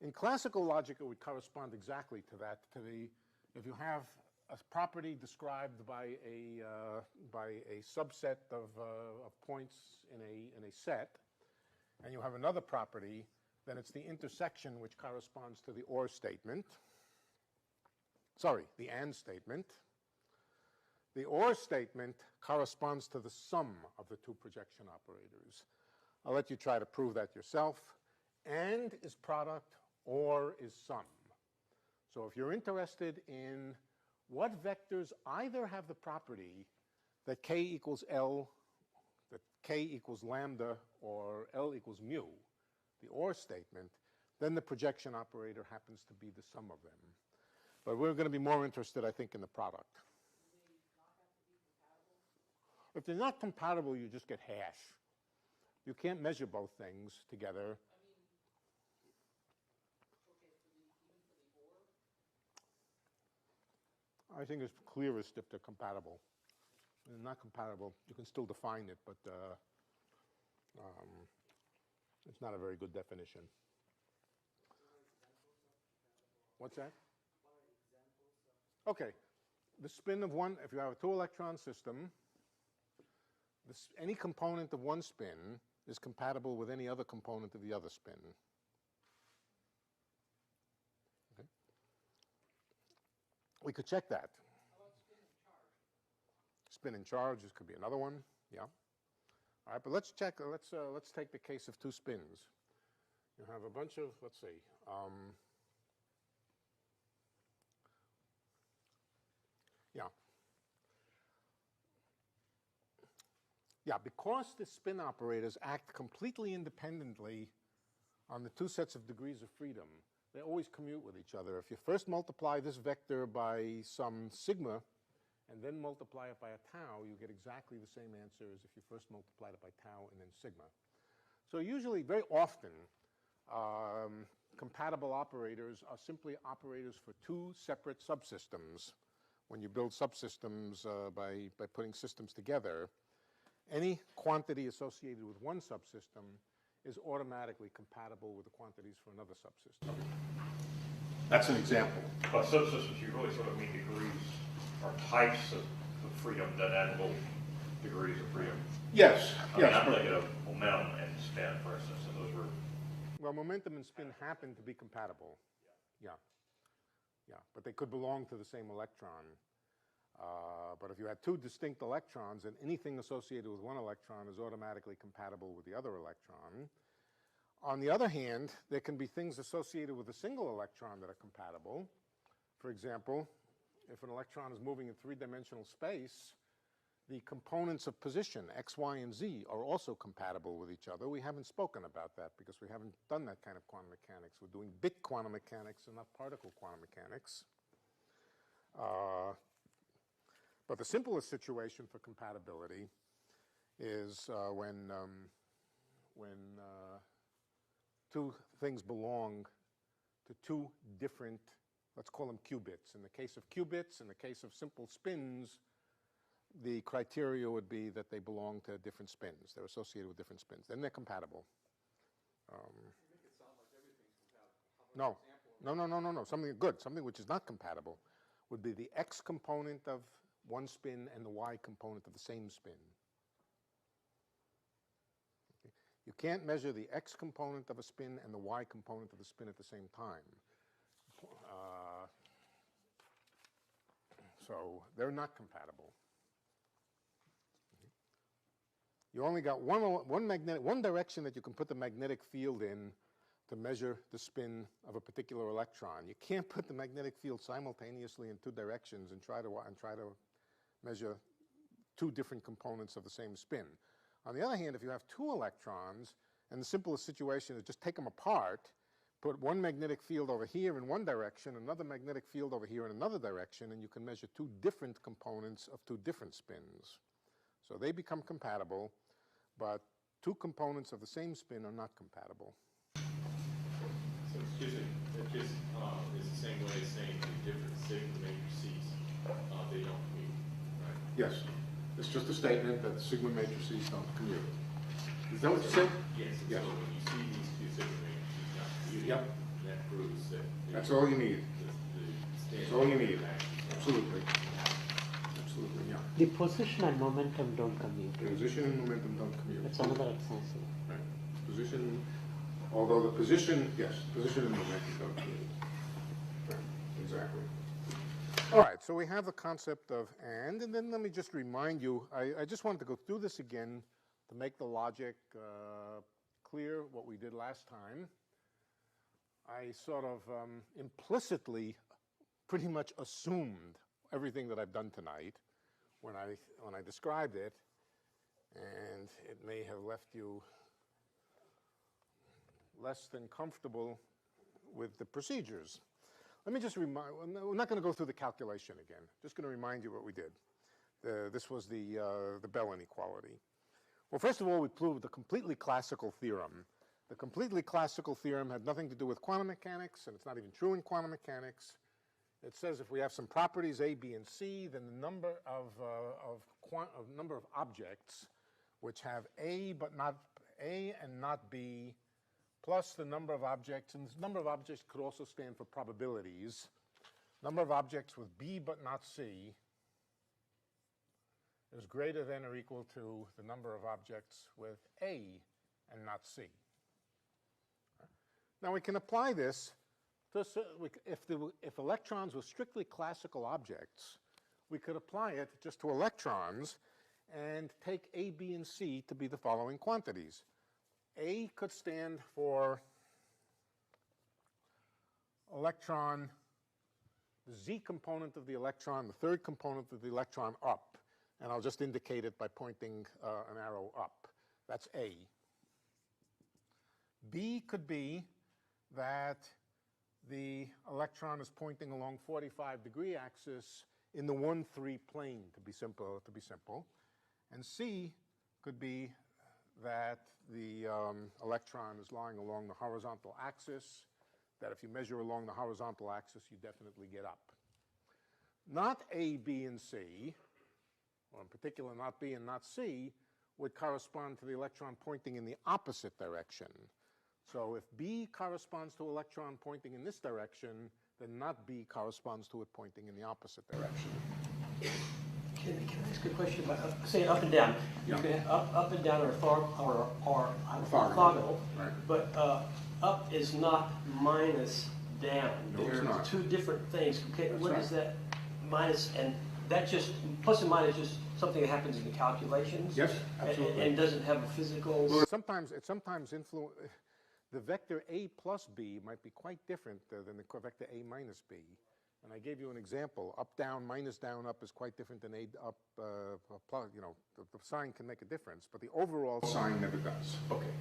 In classical logic, it would correspond exactly to that, if you have a property described by a subset of points in a set, and you have another property, then it's the intersection which corresponds to the or statement. Sorry, the and statement. The or statement corresponds to the sum of the two projection operators. I'll let you try to prove that yourself. And is product, or is sum. So if you're interested in what vectors either have the property that k equals L, that k equals lambda, or L equals mu, the or statement, then the projection operator happens to be the sum of them. But we're going to be more interested, I think, in the product. If they're not compatible, you just get hash. You can't measure both things together. I think it's clearest if they're compatible. If they're not compatible, you can still define it, but it's not a very good definition. What's that? Okay. The spin of one, if you have a two-electron system, any component of one spin is compatible with any other component of the other spin. Okay. We could check that. How about spin and charge? Spin and charge, this could be another one, yeah. All right, but let's check, let's take the case of two spins. You have a bunch of, let's see, yeah. Yeah, because the spin operators act completely independently on the two sets of degrees of freedom, they always commute with each other. If you first multiply this vector by some sigma and then multiply it by a tau, you get exactly the same answer as if you first multiplied it by tau and then sigma. So usually, very often, compatible operators are simply operators for two separate subsystems. When you build subsystems by putting systems together, any quantity associated with one subsystem is automatically compatible with the quantities for another subsystem. That's an example. By subsystems, you really sort of mean degrees or types of freedom, dynamical degrees of freedom. Yes. I'm thinking of momentum and spin, for instance, and those were... Well, momentum and spin happen to be compatible. Yeah. Yeah, but they could belong to the same electron. But if you had two distinct electrons, then anything associated with one electron is automatically compatible with the other electron. On the other hand, there can be things associated with a single electron that are compatible. For example, if an electron is moving in three-dimensional space, the components of position, x, y, and z, are also compatible with each other. We haven't spoken about that because we haven't done that kind of quantum mechanics. We're doing bit quantum mechanics and not particle quantum mechanics. But the simplest situation for compatibility is when two things belong to two different, let's call them qubits. In the case of qubits, in the case of simple spins, the criteria would be that they belong to different spins. They're associated with different spins. Then they're compatible. You make it sound like everything's compatible. No. Something good, something which is not compatible would be the x component of one spin and the y component of the same spin. Okay. You can't measure the x component of a spin and the y component of the spin at the same time. So they're not compatible. Okay. You only got one direction that you can put the magnetic field in to measure the spin of a particular electron. You can't put the magnetic field simultaneously in two directions and try to measure two different components of the same spin. On the other hand, if you have two electrons, and the simplest situation is just take them apart, put one magnetic field over here in one direction, another magnetic field over here in another direction, and you can measure two different components of two different spins. So they become compatible, but two components of the same spin are not compatible. So excuse me, it just is the same way as saying the different sigma matrices, they don't commute, right? Yes. It's just a statement that sigma matrices don't commute. Is that what you said? Yes. Yes. So when you see these two sigma matrices not commuting, Yep. that proves that That's all you need. the That's all you need. Absolutely. The position and momentum don't commute. Position and momentum don't commute. That's another example. Right. Position, although the position, yes, position and momentum don't commute. Right. Exactly. All right, so we have the concept of and then let me just remind you, I just wanted to go through this again to make the logic clear what we did last time. I sort of implicitly pretty much assumed everything that I've done tonight when I described it, and it may have left you less than comfortable with the procedures. Let me just remind, we're not going to go through the calculation again. Just going to remind you what we did. This was the Bell inequality. Well, first of all, we proved a completely classical theorem. The completely classical theorem had nothing to do with quantum mechanics, and it's not even true in quantum mechanics. It says if we have some properties A, B, and C, then the number of objects which have A but not A and not B, plus the number of objects, and this number of objects could also stand for probabilities. Number of objects with B but not C is greater than or equal to the number of objects with A and not C. Now we can apply this to, if electrons were strictly classical objects, we could apply it just to electrons and take A, B, and C to be the following quantities. A could stand for electron, the Z component of the electron, the third component of the electron up. And I'll just indicate it by pointing an arrow up. That's A. B could be that the electron is pointing along 45-degree axis in the 1-3 plane, to be simple. And C could be that the electron is lying along the horizontal axis, that if you measure along the horizontal axis, you definitely get up. Not A, B, and C, or in particular not B and not C, would correspond to the electron pointing in the opposite direction. So if B corresponds to electron pointing in this direction, then not B corresponds to it pointing in the opposite direction. Can I ask a question about saying up and down? Yeah. Up and down are orthogonal, right. But up is not minus down. No, it's not. Two different things. Okay, That's what right. is that minus and that just plus and minus just something that happens in the calculations? Yes, absolutely. And doesn't have a physical. Well, sometimes influence. The vector A plus B might be quite different than the vector A minus B. And I gave you an example. Up, down, minus, down, up is quite different than A, up, plus, you know, the sign can make a difference, but the overall sign never does. Okay.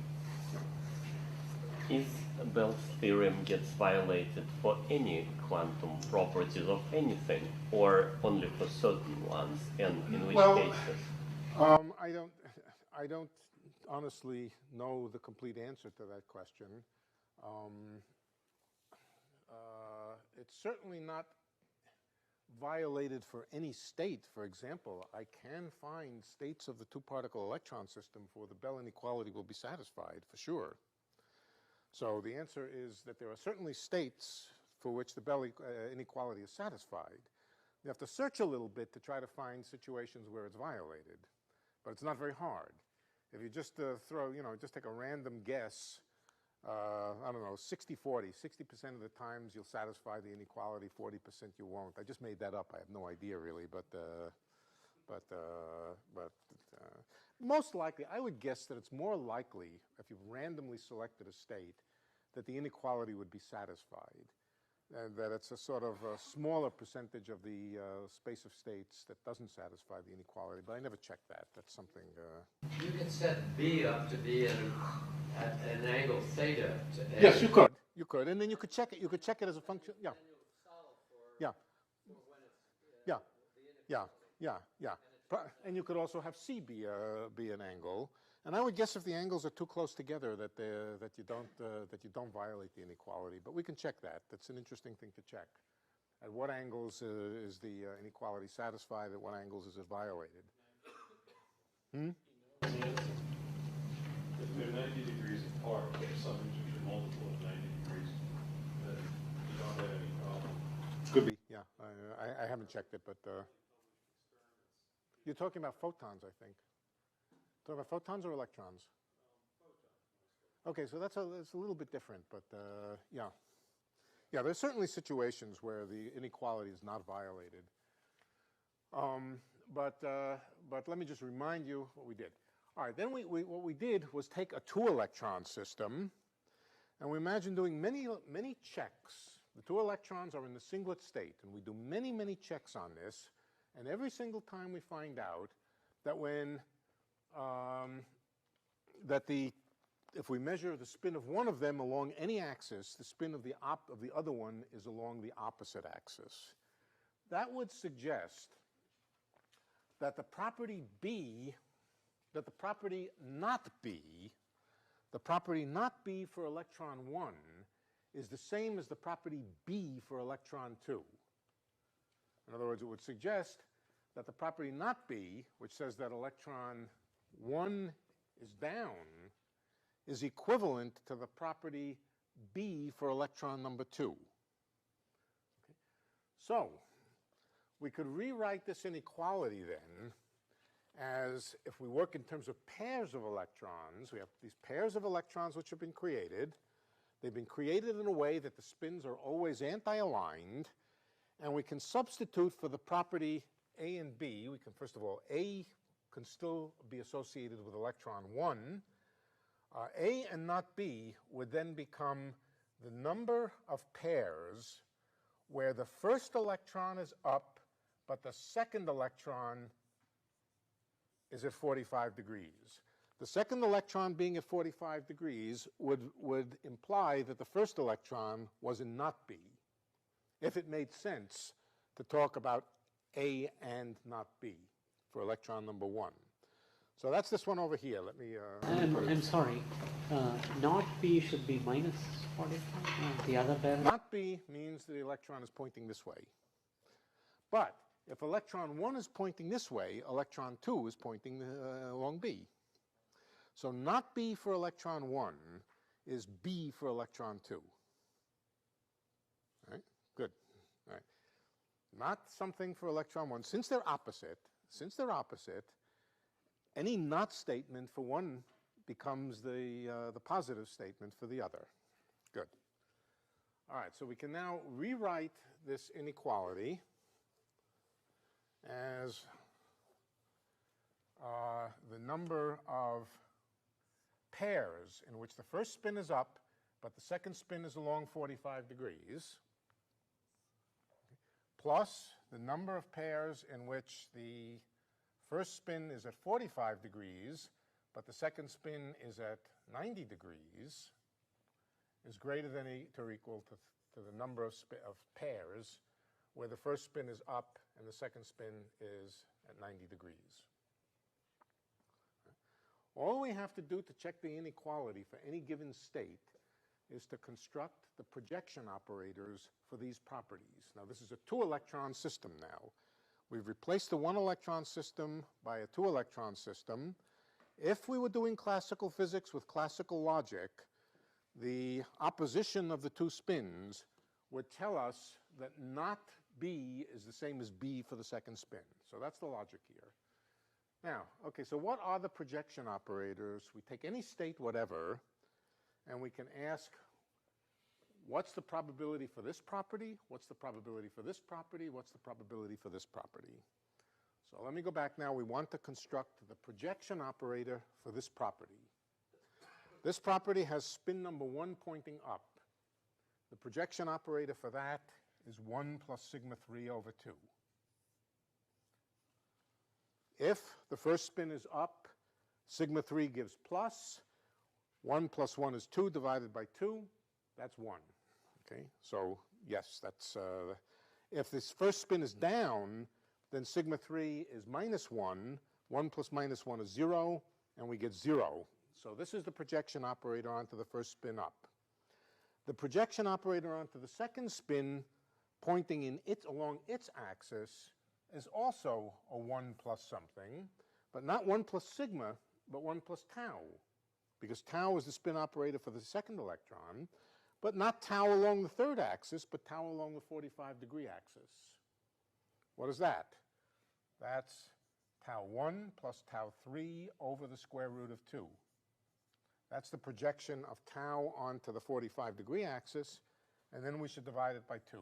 If Bell's theorem gets violated for any quantum properties of anything, or only for certain ones, and in which cases? I don't honestly know the complete answer to that question. It's certainly not violated for any state. For example, I can find states of the two-particle electron system for the Bell inequality will be satisfied, for sure. So the answer is that there are certainly states for which the Bell inequality is satisfied. You have to search a little bit to try to find situations where it's violated, but it's not very hard. If you just just take a random guess, I don't know, 60-40, 60% of the times you'll satisfy the inequality, 40% you won't. I just made that up. I have no idea really, but most likely, I would guess that it's more likely if you've randomly selected a state that the inequality would be satisfied. And that it's a sort of a smaller percentage of the space of states that doesn't satisfy the inequality, but I never checked that. That's something. You can set B up to be at an angle theta to A. Yes, you could. You could, and then you could check it. You could check it as a function. Yeah. Yeah. Yeah. And you could also have C be an angle. And I would guess if the angles are too close together that you don't violate the inequality. But we can check that. That's an interesting thing to check. At what angles is the inequality satisfied? At what angles is it violated? If they're 90 degrees apart, some integer multiple of 90 degrees, then you don't have any problem. Could be. Yeah. I haven't checked it, but. You're talking about photons, I think. Talking about photons or electrons? Okay, so that's a little bit different, but yeah. Yeah, there's certainly situations where the inequality is not violated. But let me just remind you what we did. All right, then what we did was take a 2-electron system, and we imagine doing many checks. The 2 electrons are in the singlet state, and we do many checks on this, and every single time we find out that if we measure the spin of one of them along any axis, the spin of the other one is along the opposite axis. That would suggest that the property not B for electron 1 is the same as the property B for electron 2. In other words, it would suggest that the property not B, which says that electron 1 is down, is equivalent to the property B for electron number 2. Okay. So we could rewrite this inequality then as, if we work in terms of pairs of electrons, we have these pairs of electrons which have been created. They've been created in a way that the spins are always anti-aligned, and we can substitute for the property A and B. We can, first of all, A can still be associated with electron 1. A and not B would then become the number of pairs where the first electron is up, but the second electron is at 45 degrees. The second electron being at 45 degrees would imply that the first electron was in not B, if it made sense to talk about A and not B for electron number 1. So that's this one over here. Let me I'm sorry. Not B should be minus 45? The other pair? Not B means the electron is pointing this way. But if electron 1 is pointing this way, electron 2 is pointing along B. So not B for electron 1 is B for electron 2. All right? Good. All right. Not something for electron 1. Since they're opposite, any not statement for one becomes the positive statement for the other. Good. All right, so we can now rewrite this inequality as the number of pairs in which the first spin is up, but the second spin is along 45 degrees, plus the number of pairs in which the first spin is at 45 degrees, but the second spin is at 90 degrees, is greater than or equal to the number of pairs where the first spin is up and the second spin is at 90 degrees. All we have to do to check the inequality for any given state is to construct the projection operators for these properties. Now, this is a 2-electron system now. We've replaced the 1-electron system by a 2-electron system. If we were doing classical physics with classical logic, the opposition of the two spins would tell us that not B is the same as B for the second spin. So that's the logic here. Now, okay, so what are the projection operators? We take any state, whatever, and we can ask, what's the probability for this property? What's the probability for this property? What's the probability for this property? So let me go back now. We want to construct the projection operator for this property. This property has spin number 1 pointing up. The projection operator for that is 1 plus sigma 3 over 2. If the first spin is up, sigma 3 gives plus. 1 plus 1 is 2 divided by 2. That's 1. Okay, so yes, that's if this first spin is down, then sigma 3 is minus 1. 1 plus minus 1 is 0, and we get 0. So this is the projection operator onto the first spin up. The projection operator onto the second spin pointing along its axis is also a 1 plus something, but not 1 plus sigma, but 1 plus tau, because tau is the spin operator for the second electron, but not tau along the third axis, but tau along the 45-degree axis. What is that? That's tau 1 plus tau 3 over the square root of 2. That's the projection of tau onto the 45-degree axis, and then we should divide it by 2.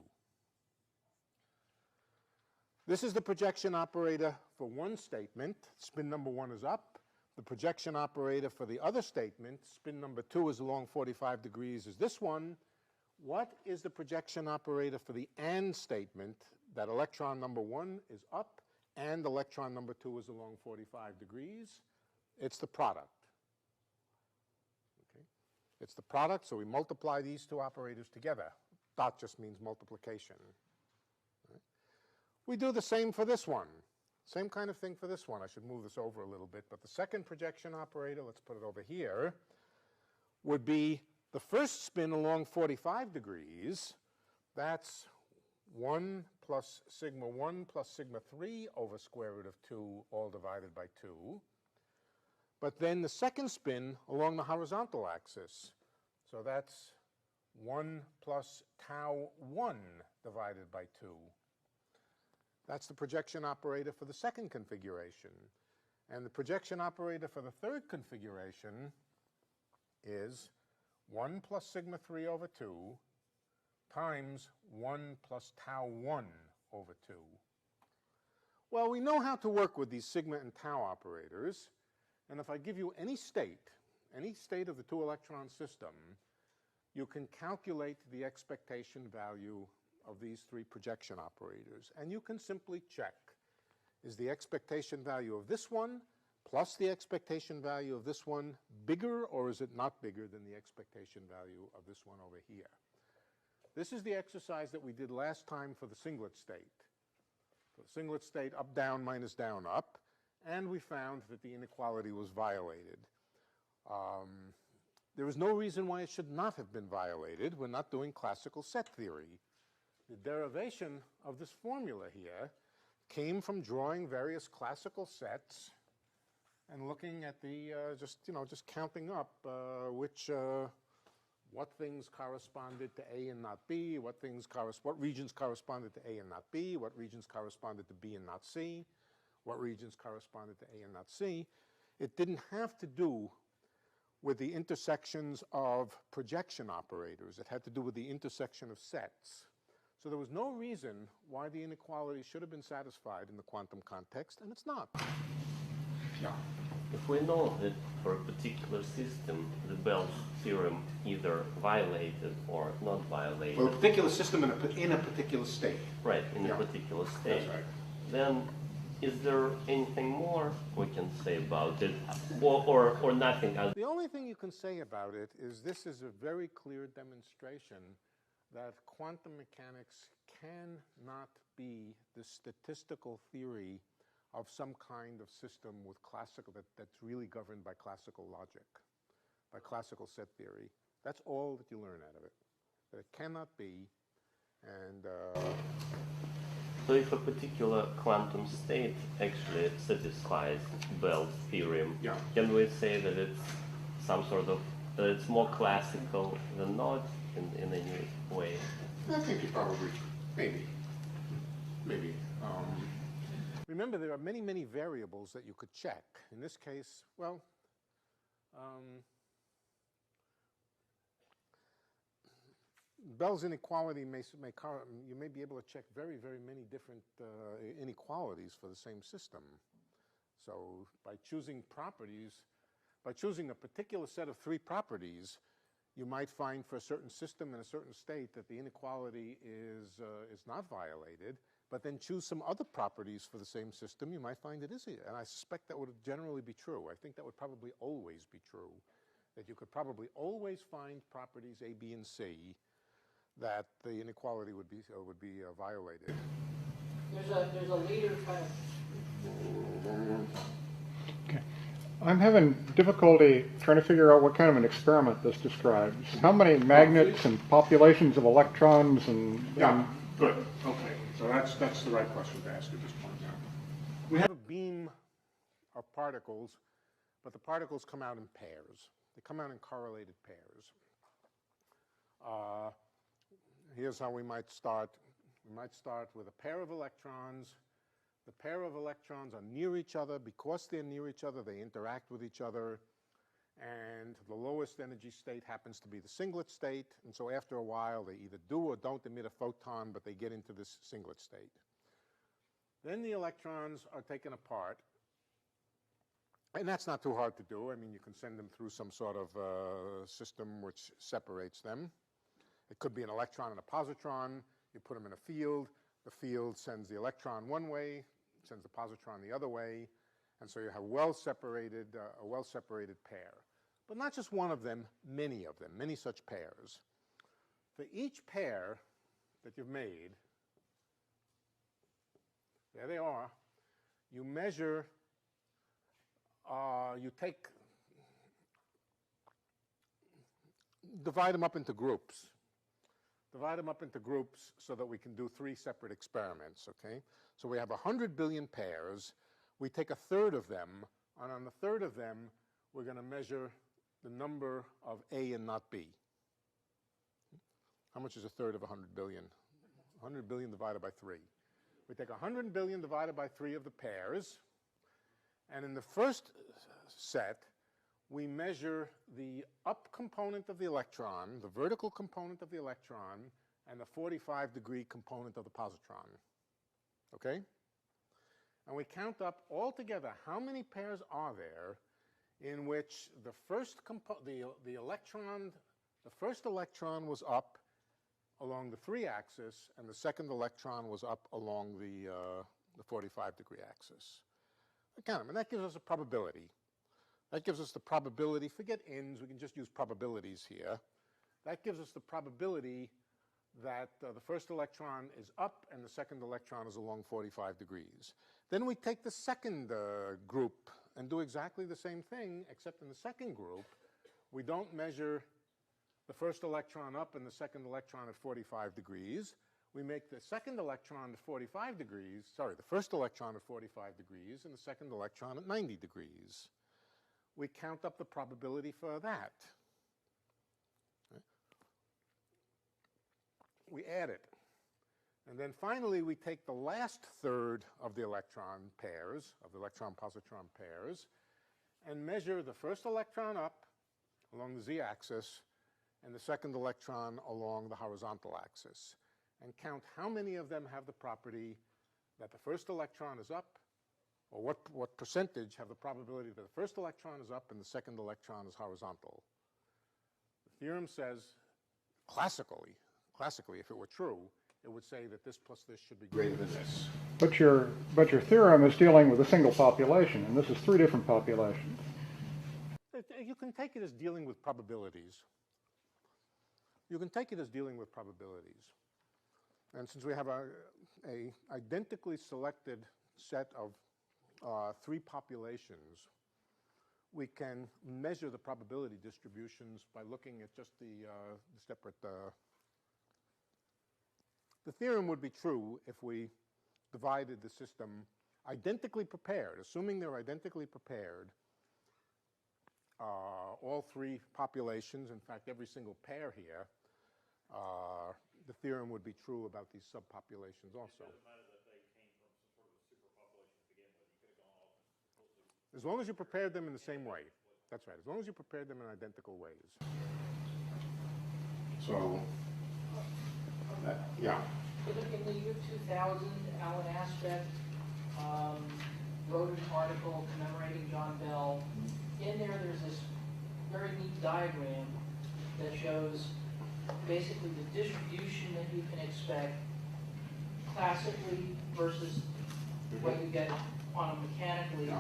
This is the projection operator for one statement. Spin number 1 is up. The projection operator for the other statement, spin number 2 is along 45 degrees, is this one. What is the projection operator for the AND statement, that electron number 1 is up and electron number 2 is along 45 degrees? It's the product. Okay. It's the product, so we multiply these two operators together. Dot just means multiplication. Right. We do the same for this one. Same kind of thing for this one. I should move this over a little bit, but the second projection operator, let's put it over here, would be the first spin along 45 degrees. That's 1 plus sigma 1 plus sigma 3 over square root of 2, all divided by 2. But then the second spin along the horizontal axis. So that's 1 plus tau 1 divided by 2. That's the projection operator for the second configuration. And the projection operator for the third configuration is 1 plus sigma 3 over 2 times 1 plus tau 1 over 2. Well, we know how to work with these sigma and tau operators. And if I give you any state of the two-electron system, you can calculate the expectation value of these three projection operators. And you can simply check, is the expectation value of this one plus the expectation value of this one bigger, or is it not bigger than the expectation value of this one over here? This is the exercise that we did last time for the singlet state. For the singlet state, up, down, minus, down, up. And we found that the inequality was violated. There is no reason why it should not have been violated. We're not doing classical set theory. The derivation of this formula here came from drawing various classical sets and looking at the, just counting up what things corresponded to A and not B, what regions corresponded to A and not B, what regions corresponded to B and not C, what regions corresponded to A and not C. It didn't have to do with the intersections of projection operators. It had to do with the intersection of sets. So there was no reason why the inequality should have been satisfied in the quantum context, and it's not. Yeah. If we know that for a particular system, the Bell's theorem either violated or not violated. For a particular system in a particular state. Right, in a particular state. That's right. Then is there anything more we can say about it, or nothing else? The only thing you can say about it is this is a very clear demonstration that quantum mechanics cannot be the statistical theory of some kind of system with that's really governed by classical logic, by classical set theory. That's all that you learn out of it. That it cannot be, and so if a particular quantum state actually satisfies Bell's theorem, can we say that it's some sort of, that it's more classical than not in any way? I think you probably, maybe. Remember, there are many, many variables that you could check. In this case, well, Bell's inequality you may be able to check very, very many different inequalities for the same system. So by choosing properties, by choosing a particular set of three properties, you might find for a certain system in a certain state that the inequality is not violated, but then choose some other properties for the same system, you might find it is. And I suspect that would generally be true. I think that would probably always be true, that you could probably always find properties A, B, and C that the inequality would be violated. There's a leader kind of. Okay. I'm having difficulty trying to figure out what kind of an experiment this describes. How many magnets and populations of electrons and... Good. Okay. So that's the right question to ask at this point now. We have a beam of particles, but the particles come out in pairs. They come out in correlated pairs. Here's how we might start. We might start with a pair of electrons. the pair of electrons are near each other. Because they're near each other, they interact with each other. And the lowest energy state happens to be the singlet state. And so after a while, they either do or don't emit a photon, but they get into this singlet state. Then the electrons are taken apart. And that's not too hard to do. I mean, you can send them through some sort of system which separates them. It could be an electron and a positron. You put them in a field. The field sends the electron one way, sends the positron the other way. And so you have a well-separated pair. But not just one of them, many such pairs. For each pair that you've made, there they are, you measure, divide them up into groups. Divide them up into groups so that we can do 3 separate experiments, okay? So we have 100 billion pairs. We take a third of them, and on the third of them, we're going to measure the number of A and not B. How much is a third of 100 billion? 100 billion divided by 3. We take 100 billion divided by 3 of the pairs, and in the first set, we measure the up component of the electron, the vertical component of the electron, and the 45-degree component of the positron. Okay? And we count up altogether how many pairs are there in which the first electron was up along the 3-axis, and the second electron was up along the 45-degree axis. I count them, and that gives us a probability. That gives us the probability, forget n's, we can just use probabilities here. That gives us the probability that the first electron is up and the second electron is along 45 degrees. Then we take the second group and do exactly the same thing, except in the second group, we don't measure the first electron up and the second electron at 45 degrees. We make the second electron at 45 degrees, sorry, the first electron at 45 degrees and the second electron at 90 degrees. We count up the probability for that. We add it. And then finally, we take the last third of the electron pairs, of the electron-positron pairs, and measure the first electron up along the z-axis and the second electron along the horizontal axis, and count how many of them have the property that the first electron is up, or what percentage have the probability that the first electron is up and the second electron is horizontal. The theorem says, classically, if it were true, it would say that this plus this should be greater than this. But your theorem is dealing with a single population, and this is 3 different populations. You can take it as dealing with probabilities. You can take it as dealing with probabilities. And since we have a identically selected set of 3 populations, we can measure the probability distributions by looking at just the separate. The theorem would be true if we divided the system identically prepared, assuming they're identically prepared, all 3 populations, in fact, every single pair here, the theorem would be true about these subpopulations also. It doesn't matter that they came from some sort of a superpopulation to begin with. You could have gone off and totally... As long as you prepared them in the same way. That's right. As long as you prepared them in identical ways. So, yeah. In the year 2000, Alan Aspect wrote an article commemorating John Bell. In there's this very neat diagram that shows basically the distribution that you can expect classically versus what you get quantum mechanically. Yeah.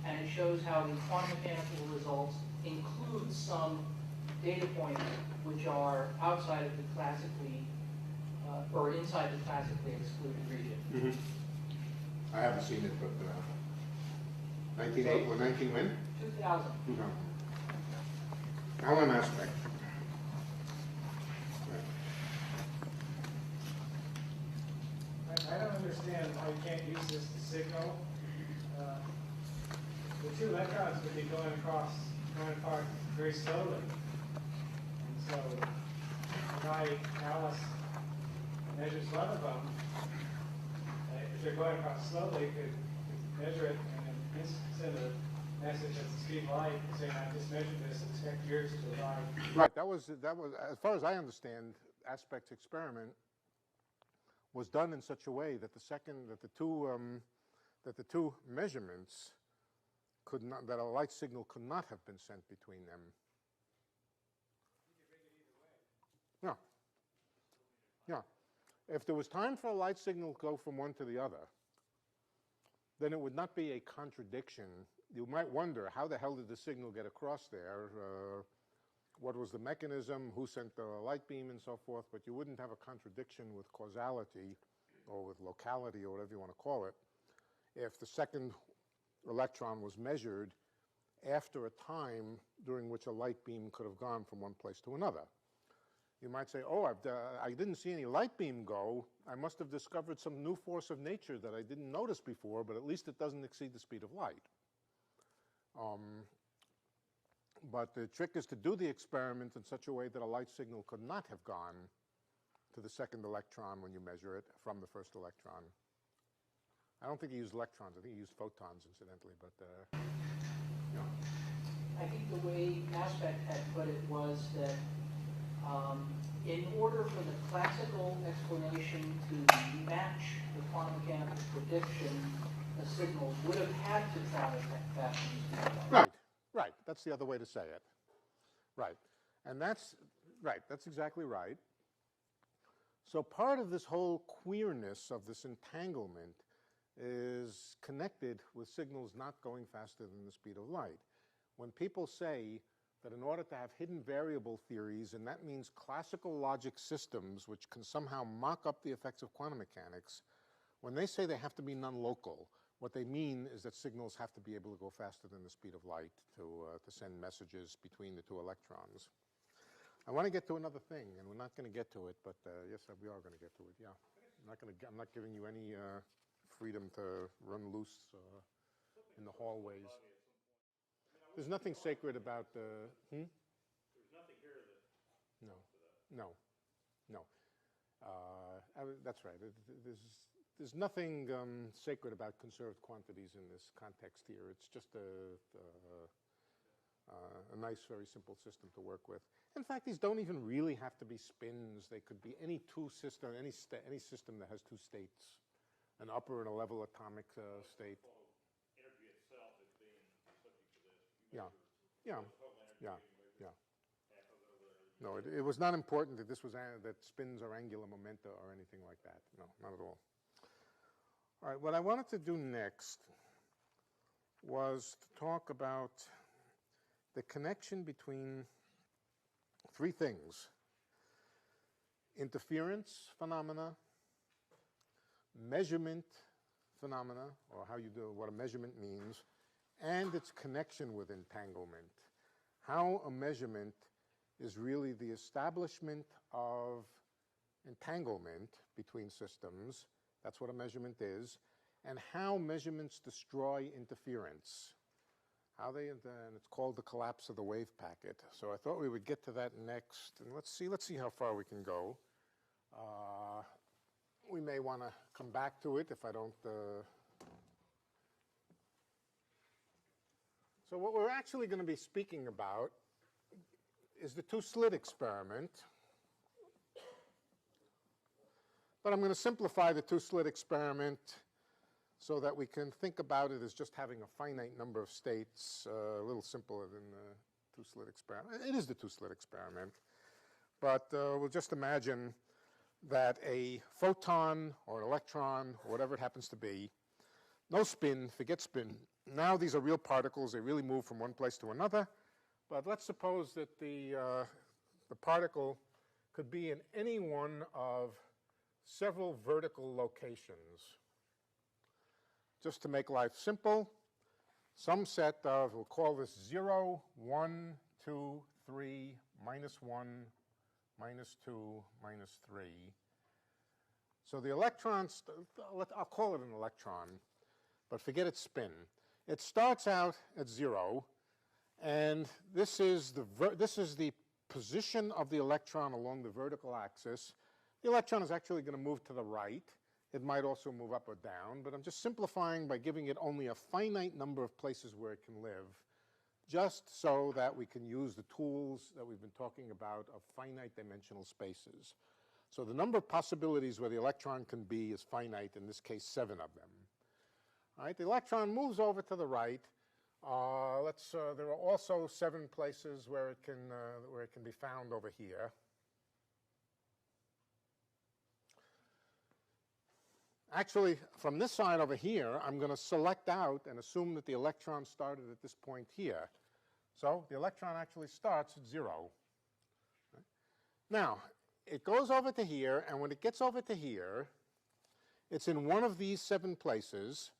And it shows how the quantum mechanical results include some data points which are outside of the classically, or inside the classically excluded region. I haven't seen it, but 19 when? 2000. Alan Aspect. I don't understand why you can't use this to signal. The 2 electrons would be going apart very slowly. And so, if Alice measures one of them, if they're going across slowly, could measure it and then send a message at the speed of light saying, I just measured this and expect yours to arrive. Right. That was, as far as I understand, Aspect's experiment was done in such a way that the two measurements could not, that a light signal could not have been sent between them. Yeah. Yeah. If there was time for a light signal to go from one to the other, then it would not be a contradiction. You might wonder, how the hell did the signal get across there? What was the mechanism? Who sent the light beam and so forth? But you wouldn't have a contradiction with causality or with locality or whatever you want to call it if the second electron was measured after a time during which a light beam could have gone from one place to another. You might say, oh, I didn't see any light beam go. I must have discovered some new force of nature that I didn't notice before, but at least it doesn't exceed the speed of light. But the trick is to do the experiment in such a way that a light signal could not have gone to the second electron when you measure it from the first electron. I don't think he used electrons. I think he used photons, incidentally. But yeah. I think the way Aspect had put it was that in order for the classical explanation to match the quantum mechanical prediction, the signal would have had to travel faster than speed of light. Right, right. That's the other way to say it. Right. And that's right. That's exactly right. So part of this whole queerness of this entanglement is connected with signals not going faster than the speed of light. When people say that in order to have hidden variable theories, and that means classical logic systems which can somehow mock up the effects of quantum mechanics, when they say they have to be non-local, what they mean is that signals have to be able to go faster than the speed of light to send messages between the two electrons. I want to get to another thing, and we're not going to get to it, but yes, we are going to get to it, yeah. I'm not giving you any freedom to run loose in the hallways. There's nothing sacred about There's nothing here that... No. That's right. There's nothing sacred about conserved quantities in this context here. It's just a nice, very simple system to work with. In fact, these don't even really have to be spins. They could be any two system, any system that has two states, an upper and a level atomic state. Energy itself is being subject to this. Yeah. No, it was not important that this was that spins are angular momenta or anything like that. No, not at all. All right, what I wanted to do next was to talk about the connection between three things: interference phenomena, measurement phenomena, or how you do what a measurement means, and its connection with entanglement. How a measurement is really the establishment of entanglement between systems. That's what a measurement is. And how measurements destroy interference. And it's called the collapse of the wave packet. So I thought we would get to that next. And let's see how far we can go. We may want to come back to it if I don't. So what we're actually going to be speaking about is the two-slit experiment. But I'm going to simplify the two-slit experiment so that we can think about it as just having a finite number of states, a little simpler than the two-slit experiment. It is the two-slit experiment. But we'll just imagine that a photon or an electron, or whatever it happens to be, no spin, forget spin. Now these are real particles. They really move from one place to another. But let's suppose that the particle could be in any one of several vertical locations. Just to make life simple, some set of, we'll call this 0, 1, 2, 3, -1, -2, -3. So the electrons, I'll call it an electron, but forget its spin. It starts out at 0, and this is the position of the electron along the vertical axis. The electron is actually going to move to the right, It might also move up or down, but I'm just simplifying by giving it only a finite number of places where it can live, just so that we can use the tools that we've been talking about of finite dimensional spaces. So the number of possibilities where the electron can be is finite, in this case 7 of them. All right, the electron moves over to the right. There are also 7 places where it can be found over here. Actually, from this side over here, I'm going to select out and assume that the electron started at this point here. So the electron actually starts at 0. Right? Now, it goes over to here, and when it gets over to here, it's in one of these 7 places.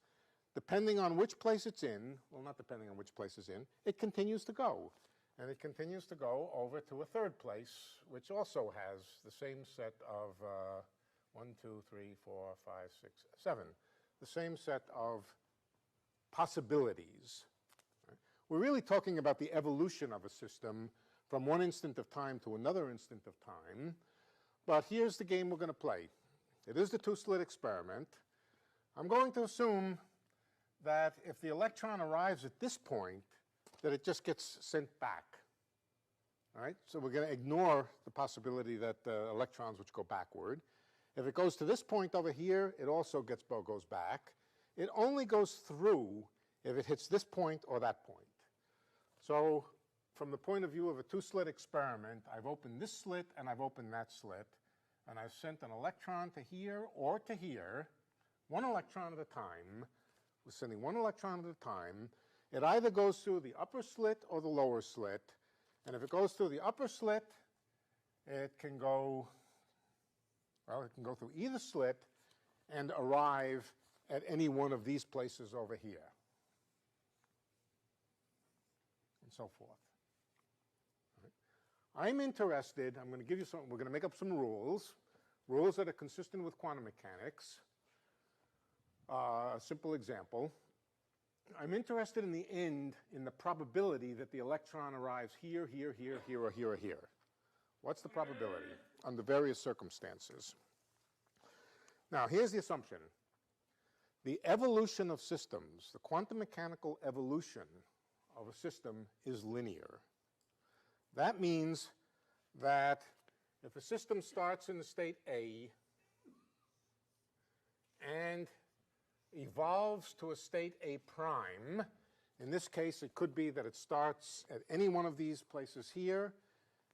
Depending on which place it's in, well, not depending on which place it's in, it continues to go. And it continues to go over to a 3rd place, which also has the same set of 1, 2, 3, 4, 5, 6, 7. The same set of possibilities. Right? We're really talking about the evolution of a system from one instant of time to another instant of time. But here's the game we're going to play. It is the 2-slit experiment. I'm going to assume that if the electron arrives at this point, that it just gets sent back. All right? So we're going to ignore the possibility that electrons which go backward. If it goes to this point over here, it also goes back. It only goes through if it hits this point or that point. So from the point of view of a 2-slit experiment, I've opened this slit and I've opened that slit, and I've sent an electron to here or to here, 1 electron at a time. We're sending 1 electron at a time. It either goes through the upper slit or the lower slit. And if it goes through the upper slit, it can go through either slit and arrive at any one of these places over here, and so forth. All right. I'm interested, I'm going to give you some, we're going to make up some rules that are consistent with quantum mechanics. A simple example. I'm interested in the end in the probability that the electron arrives here, here, here, here, or here, or here. What's the probability under various circumstances? Now, here's the assumption. The evolution of systems, the quantum mechanical evolution of a system is linear. That means that if a system starts in the state A and evolves to a state A prime, in this case it could be that it starts at any one of these places here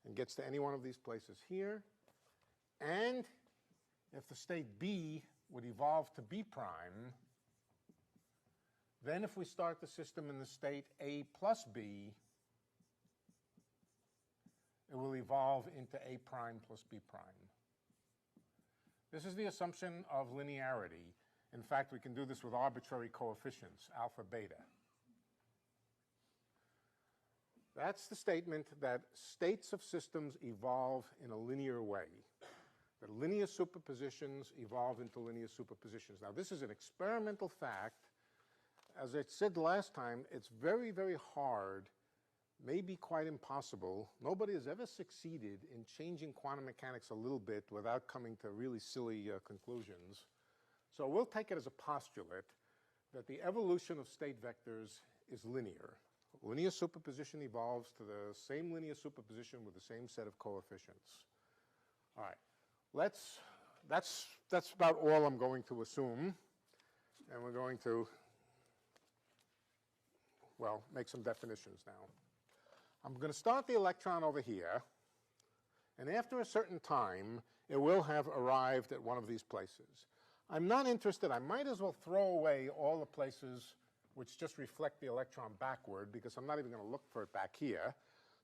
and gets to any one of these places here, and if the state B would evolve to B prime, then if we start the system in the state A plus B, it will evolve into A prime plus B prime. This is the assumption of linearity. In fact, we can do this with arbitrary coefficients, alpha, beta. That's the statement that states of systems evolve in a linear way. That linear superpositions evolve into linear superpositions. Now, this is an experimental fact. As I said last time, it's very, very hard, maybe quite impossible. Nobody has ever succeeded in changing quantum mechanics a little bit without coming to really silly conclusions. So we'll take it as a postulate that the evolution of state vectors is linear. Linear superposition evolves to the same linear superposition with the same set of coefficients. All right. That's about all I'm going to assume. And we're going to, well, make some definitions now. I'm going to start the electron over here. And after a certain time, it will have arrived at one of these places. I'm not interested. I might as well throw away all the places which just reflect the electron backward, because I'm not even going to look for it back here.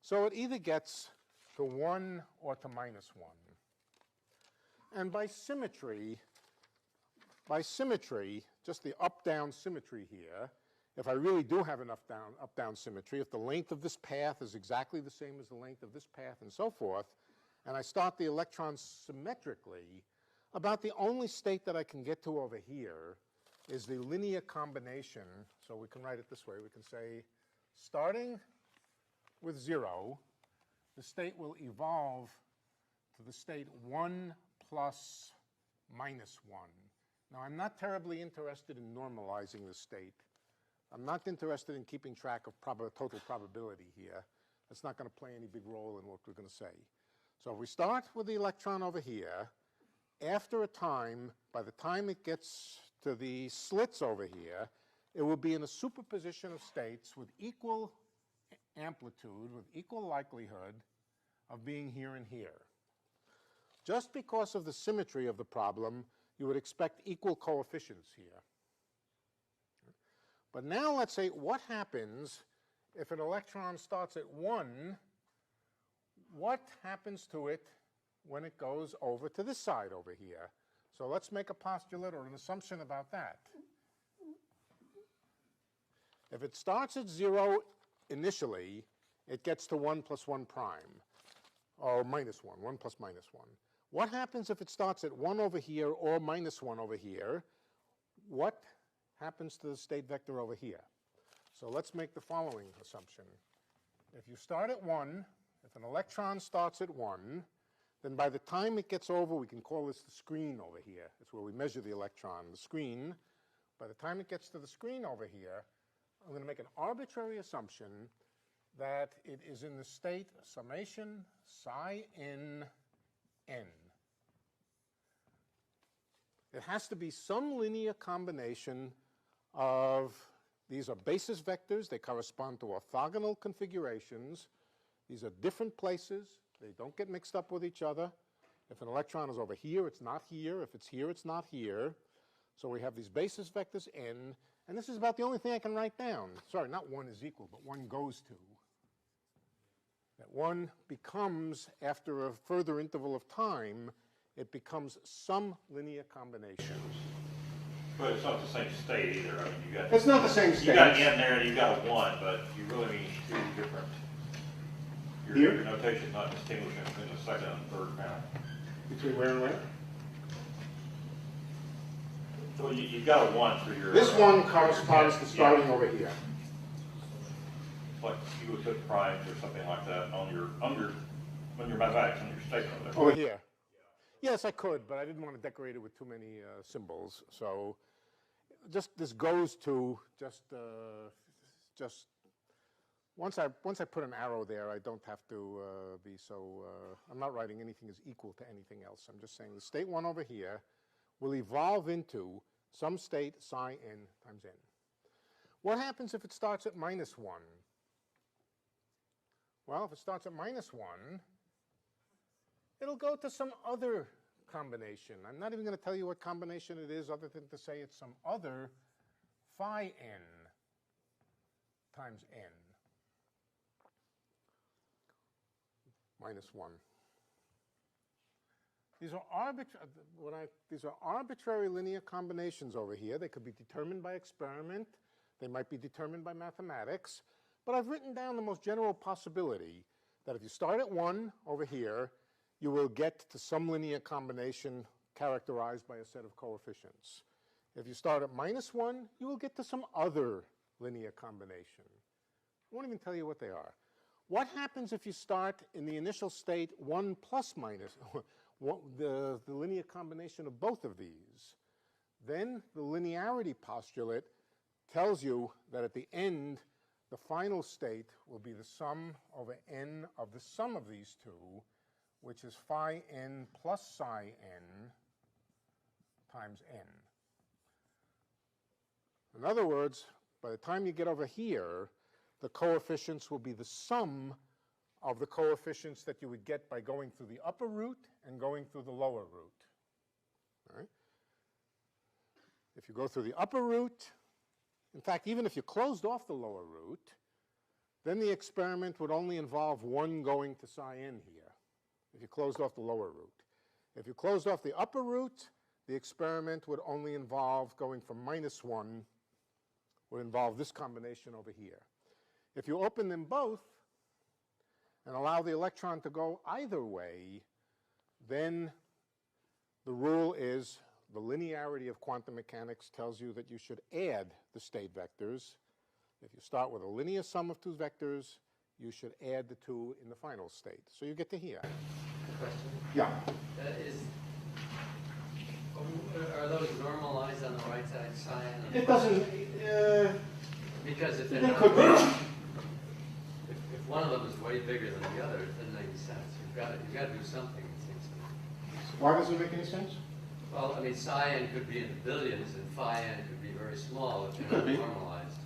So it either gets to 1 or to -1. And by symmetry, just the up-down symmetry here, if I really do have enough up-down symmetry, if the length of this path is exactly the same as the length of this path and so forth, and I start the electron symmetrically, about the only state that I can get to over here is the linear combination. So we can write it this way. We can say, starting with 0, the state will evolve to the state 1 plus -1. Now, I'm not terribly interested in normalizing the state. I'm not interested in keeping track of total probability here. That's not going to play any big role in what we're going to say. So if we start with the electron over here, after a time, by the time it gets to the slits over here, it will be in a superposition of states with equal amplitude, with equal likelihood of being here and here. Just because of the symmetry of the problem, you would expect equal coefficients here. But now let's say, what happens if an electron starts at 1? What happens to it when it goes over to this side over here? So let's make a postulate or an assumption about that. If it starts at 0 initially, it gets to 1 plus 1 prime, or minus 1, 1 plus minus 1. What happens if it starts at 1 over here or minus 1 over here? What happens to the state vector over here? So let's make the following assumption. If you start at 1, if an electron starts at 1, then by the time it gets over, we can call this the screen over here. It's where we measure the electron, the screen. By the time it gets to the screen over here, I'm going to make an arbitrary assumption that it is in the state summation psi n n. It has to be some linear combination of, these are basis vectors, they correspond to orthogonal configurations. These are different places, they don't get mixed up with each other. If an electron is over here, it's not here. If it's here, it's not here. So we have these basis vectors n, and this is about the only thing I can write down. Sorry, not 1 is equal, but 1 goes to. That 1 becomes, after a further interval of time, it becomes some linear combination. But it's not the same state either. I mean, you got it's not the same state. You got an n there and you got a 1, but you really mean two different. Your notation is not distinguishing between the second and third panel. Between where and where? So you've got a 1 for your. This one corresponds to starting over here. Like you would put primes or something like that on your mathematics on your statement over there. Over here. Yes, I could, but I didn't want to decorate it with too many symbols. So just this goes to just once I put an arrow there, I don't have to be so. I'm not writing anything as equal to anything else. I'm just saying the state 1 over here will evolve into some state psi n times n. What happens if it starts at minus 1? Well, if it starts at minus 1, it'll go to some other combination. I'm not even going to tell you what combination it is other than to say it's some other phi n times n minus 1. These are arbitrary linear combinations over here. They could be determined by experiment. They might be determined by mathematics. But I've written down the most general possibility that if you start at 1 over here, you will get to some linear combination characterized by a set of coefficients. If you start at minus 1, you will get to some other linear combination. I won't even tell you what they are. What happens if you start in the initial state 1 plus minus, the linear combination of both of these? Then the linearity postulate tells you that at the end, the final state will be the sum over n of the sum of these two, which is phi n plus psi n times n. In other words, by the time you get over here, the coefficients will be the sum of the coefficients that you would get by going through the upper root and going through the lower root. All right? If you go through the upper root, in fact, even if you closed off the lower root, then the experiment would only involve 1 going to psi n here, if you closed off the lower root. If you closed off the upper root, the experiment would only involve going from minus 1, would involve this combination over here. If you open them both and allow the electron to go either way, then the rule is the linearity of quantum mechanics tells you that you should add the state vectors. If you start with a linear sum of two vectors, you should add the two in the final state. So you get to here. Question? Yeah. Is Are those normalized on the right side, psi and It doesn't, because if they're it not, could be. if one of them is way bigger than the other, it doesn't make any sense. You've got to do something, it seems to me. Why doesn't it make any sense? Well, I mean, psi n could be in the billions, and phi n could be very small if they're not normalized.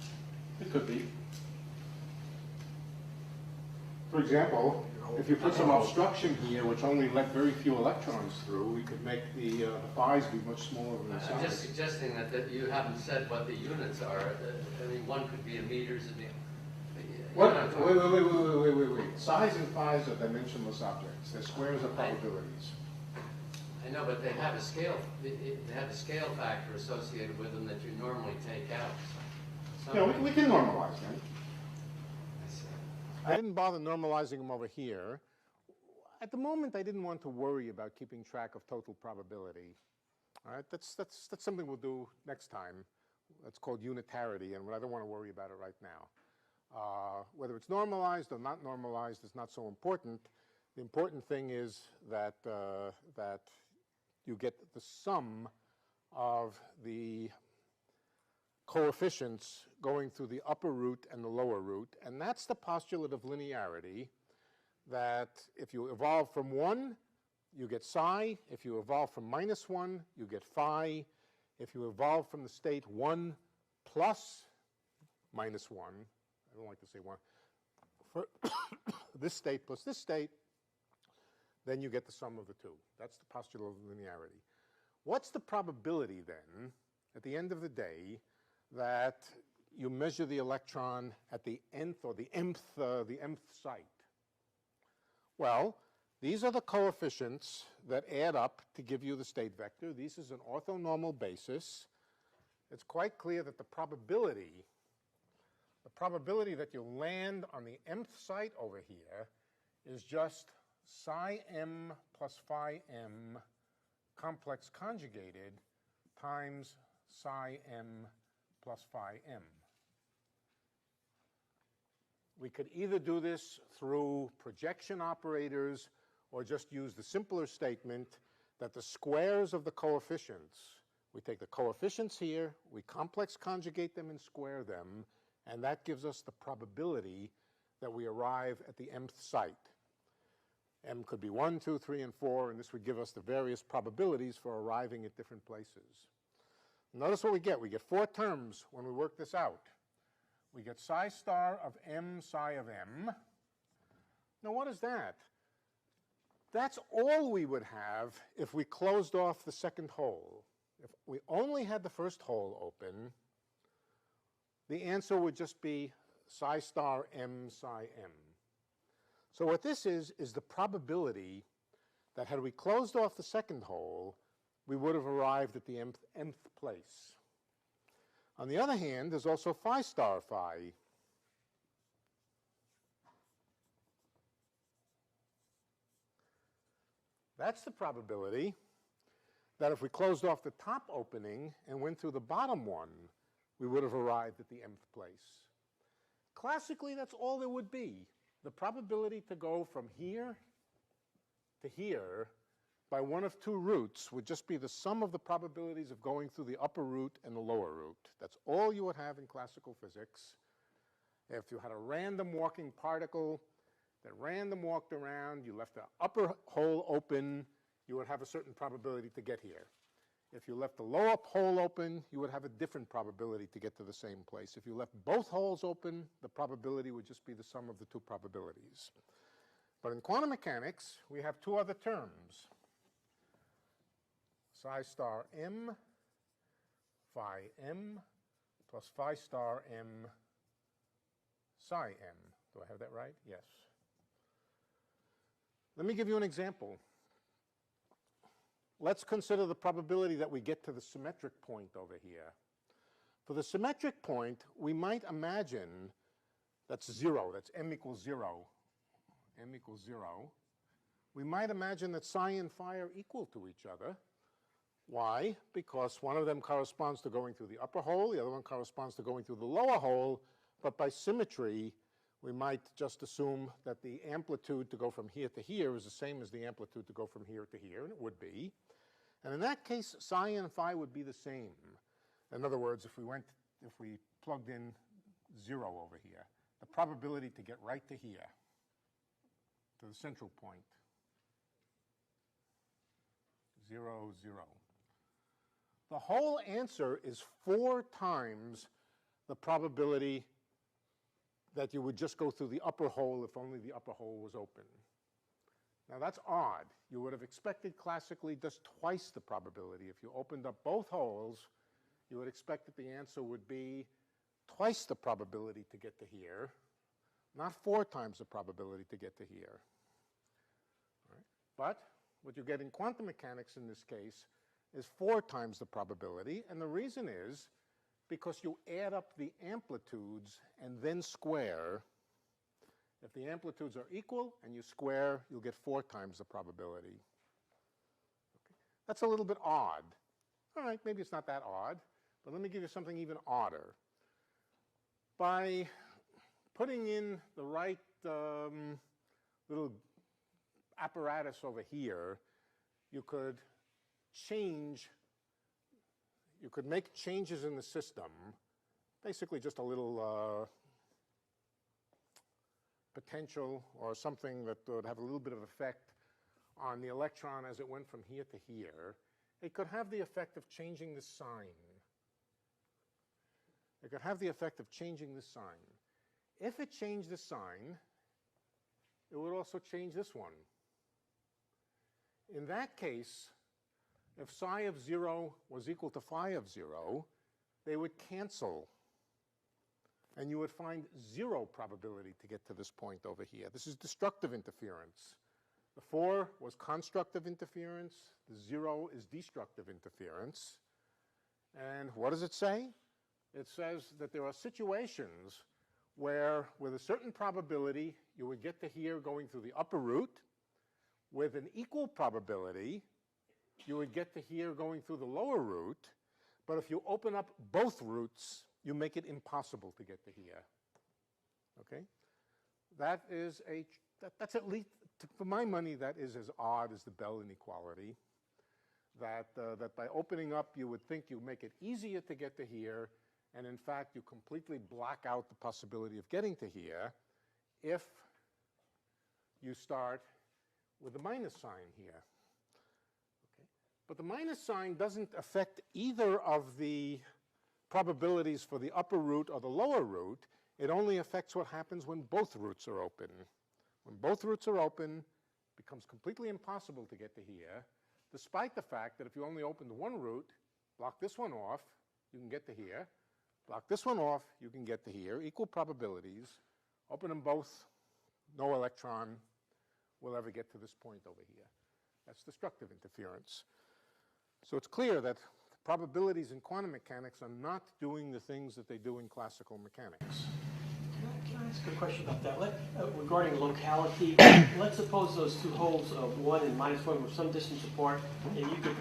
It could be. For example, if you put some obstruction here which only let very few electrons through, we could make the phi's be much smaller than the I'm just psi's. suggesting that you haven't said what the units are. I mean, one could be in meters and the What? Wait. Psi's and phi's are dimensionless objects. They're squares of probabilities. I know, but they have a scale. They have a scale factor associated with them that you normally take out. Yeah, we can normalize them. I see. I didn't bother normalizing them over here. At the moment, I didn't want to worry about keeping track of total probability. All right, that's something we'll do next time. That's called unitarity, and I don't want to worry about it right now. Whether it's normalized or not normalized is not so important. The important thing is that that you get the sum of the coefficients going through the upper root and the lower root, and that's the postulate of linearity, that if you evolve from 1, you get psi. If you evolve from -1, you get phi. If you evolve from the state 1 plus -1, I don't like to say 1, for this state plus this state, then you get the sum of the two. That's the postulate of linearity. What's the probability then, at the end of the day, that you measure the electron at the nth or the mth site? Well, these are the coefficients that add up to give you the state vector. This is an orthonormal basis. It's quite clear that the probability that you land on the mth site over here is just psi m plus phi m complex conjugated times psi m plus phi m. We could either do this through projection operators or just use the simpler statement that the squares of the coefficients, we take the coefficients here, we complex conjugate them and square them, and that gives us the probability that we arrive at the mth site. M could be 1, 2, 3, and 4, and this would give us the various probabilities for arriving at different places. Notice what we get. We get 4 terms when we work this out. We get psi star of m psi of m. Now what is that? That's all we would have if we closed off the second hole. If we only had the first hole open, the answer would just be psi star m psi m. So what this is the probability that had we closed off the second hole, we would have arrived at the nth place. On the other hand, there's also phi star phi. That's the probability that if we closed off the top opening and went through the bottom one, we would have arrived at the nth place. Classically, that's all there would be. The probability to go from here to here by one of 2 routes would just be the sum of the probabilities of going through the upper root and the lower root. That's all you would have in classical physics. If you had a random walking particle that random walked around, you left the upper hole open, you would have a certain probability to get here. If you left the lower hole open, you would have a different probability to get to the same place. If you left both holes open, the probability would just be the sum of the 2 probabilities. But in quantum mechanics, we have 2 other terms. Psi star m phi m plus phi star m psi m. Do I have that right? Yes. Let me give you an example. Let's consider the probability that we get to the symmetric point over here. For the symmetric point, we might imagine that's 0, that's m equals 0. M equals 0. We might imagine that psi and phi are equal to each other. Why? Because one of them corresponds to going through the upper hole, the other one corresponds to going through the lower hole, but by symmetry, we might just assume that the amplitude to go from here to here is the same as the amplitude to go from here to here, and it would be. And in that case, psi and phi would be the same. In other words, if we plugged in 0 over here, the probability to get right to here, to the central point, 0, 0. The whole answer is 4 times the probability that you would just go through the upper hole if only the upper hole was open. Now that's odd. You would have expected classically just twice the probability. If you opened up both holes, you would expect that the answer would be twice the probability to get to here, not 4 times the probability to get to here. All right. But what you get in quantum mechanics in this case is 4 times the probability, and the reason is because you add up the amplitudes and then square. If the amplitudes are equal and you square, you'll get 4 times the probability. Okay. That's a little bit odd. All right, maybe it's not that odd, but let me give you something even odder. By putting in the right little apparatus over here, you could make changes in the system, basically just a little potential or something that would have a little bit of effect on the electron as it went from here to here. It could have the effect of changing the sign. It could have the effect of changing the sign. If it changed the sign, it would also change this one. In that case, if psi of 0 was equal to phi of 0, they would cancel. And you would find 0 probability to get to this point over here. This is destructive interference. The 4 was constructive interference. The 0 is destructive interference. And what does it say? It says that there are situations where, with a certain probability, you would get to here going through the upper root. With an equal probability, you would get to here going through the lower root. But if you open up both roots, you make it impossible to get to here. Okay? That's at least, for my money, that is as odd as the Bell inequality. That by opening up, you would think you make it easier to get to here, and in fact, you completely block out the possibility of getting to here if you start with the minus sign here. Okay? But the minus sign doesn't affect either of the probabilities for the upper root or the lower root. It only affects what happens when both roots are open. When both roots are open, it becomes completely impossible to get to here, despite the fact that if you only opened one root, block this one off, you can get to here. Block this one off, you can get to here. Equal probabilities. Open them both, no electron will ever get to this point over here. That's destructive interference. So it's clear that probabilities in quantum mechanics are not doing the things that they do in classical mechanics. Can I ask a question about that? Regarding locality, let's suppose those two holes of 1 and -1 were some distance apart, and you could,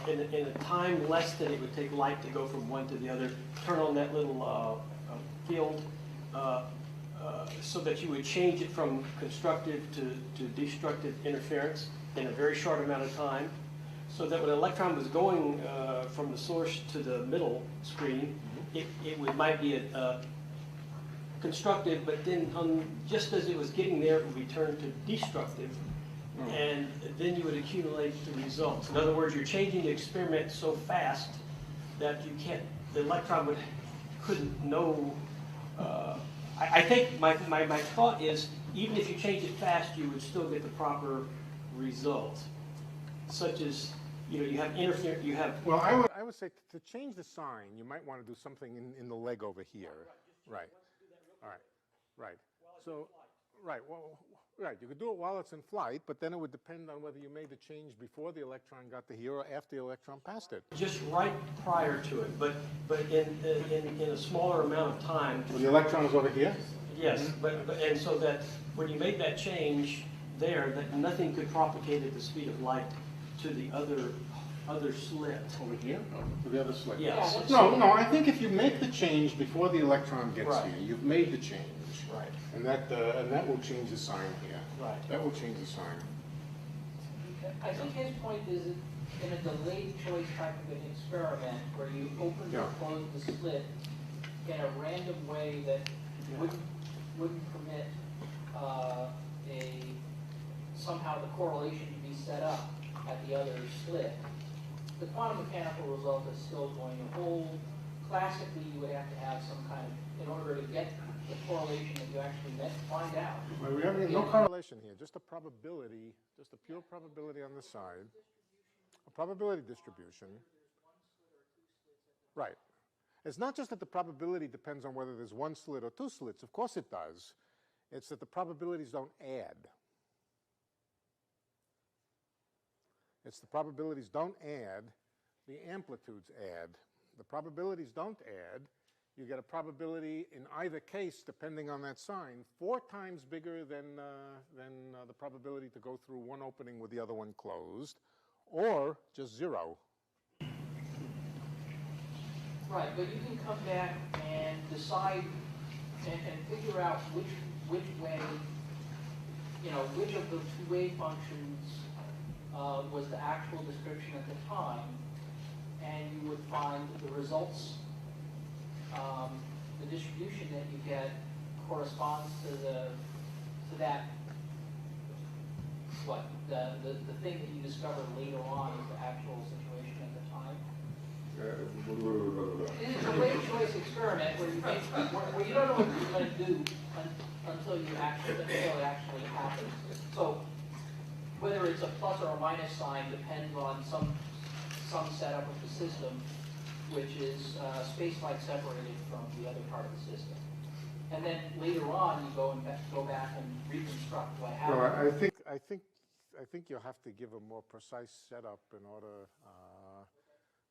in a time less than it would take light to go from one to the other, turn on that little field so that you would change it from constructive to destructive interference in a very short amount of time, so that when an electron was going from the source to the middle screen, it might be constructive, but then just as it was getting there, it would be turned to destructive, and then you would accumulate the results. In other words, you're changing the experiment so fast that you can't, the electron couldn't know. I think my thought is, even if you change it fast, you would still get the proper result, such as, you have interference, you have... Well, I would say to change the sign, you might want to do something in the leg over here. Right. All right. Right. So, right. Well, right. You could do it while it's in flight, but then it would depend on whether you made the change before the electron got to here or after the electron passed it. Just right prior to it, but in a smaller amount of time. Well, the electron is over here? Yes, and so that when you made that change there, that nothing could propagate at the speed of light to the other slit. Over here? To the other slit? Yes. No, I think if you make the change before the electron gets here, you've made the change. Right. And that will change the sign here. Right. That will change the sign. I think his point is that in a delayed choice type of an experiment where you open or close the slit in a random way that wouldn't permit somehow the correlation to be set up at the other slit, the quantum mechanical result is still going to hold. Classically, you would have to have some kind of, in order to get the correlation that you actually meant to find out. Well, we have no correlation here, just a probability, just a pure probability on the side. A probability distribution. Right. It's not just that the probability depends on whether there's one slit or two slits. Of course it does. It's that the probabilities don't add. It's the probabilities don't add, the amplitudes add. The probabilities don't add. You get a probability in either case, depending on that sign, 4 times bigger than the probability to go through one opening with the other one closed, or just 0. Right, but you can come back and decide and figure out which way, which of the two wave functions was the actual description at the time, and you would find the results, the distribution that you get corresponds to that, the thing that you discovered later on is the actual situation at the time. It's a late choice experiment where you don't know what you're going to do until it actually happens. So whether it's a plus or a minus sign depends on some setup of the system, which is space-like separated from the other part of the system. And then later on, you go back and reconstruct what happened. Well, I think you'll have to give a more precise setup in order.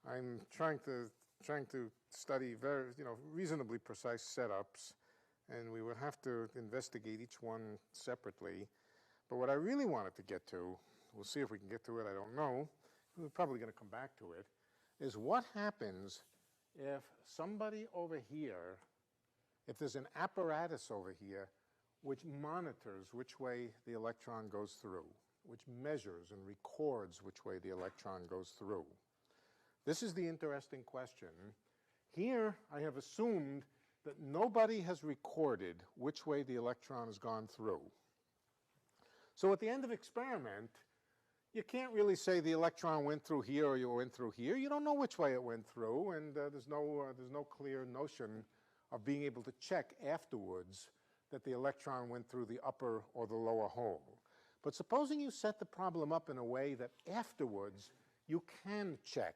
I'm trying to study very, reasonably precise setups, and we would have to investigate each one separately. But what I really wanted to get to, we'll see if we can get to it, I don't know, we're probably going to come back to it, is what happens if somebody over here, if there's an apparatus over here which monitors which way the electron goes through, which measures and records which way the electron goes through. This is the interesting question. Here, I have assumed that nobody has recorded which way the electron has gone through. So at the end of experiment, you can't really say the electron went through here or you went through here. You don't know which way it went through, and there's no clear notion of being able to check afterwards that the electron went through the upper or the lower hole. But supposing you set the problem up in a way that afterwards you can check.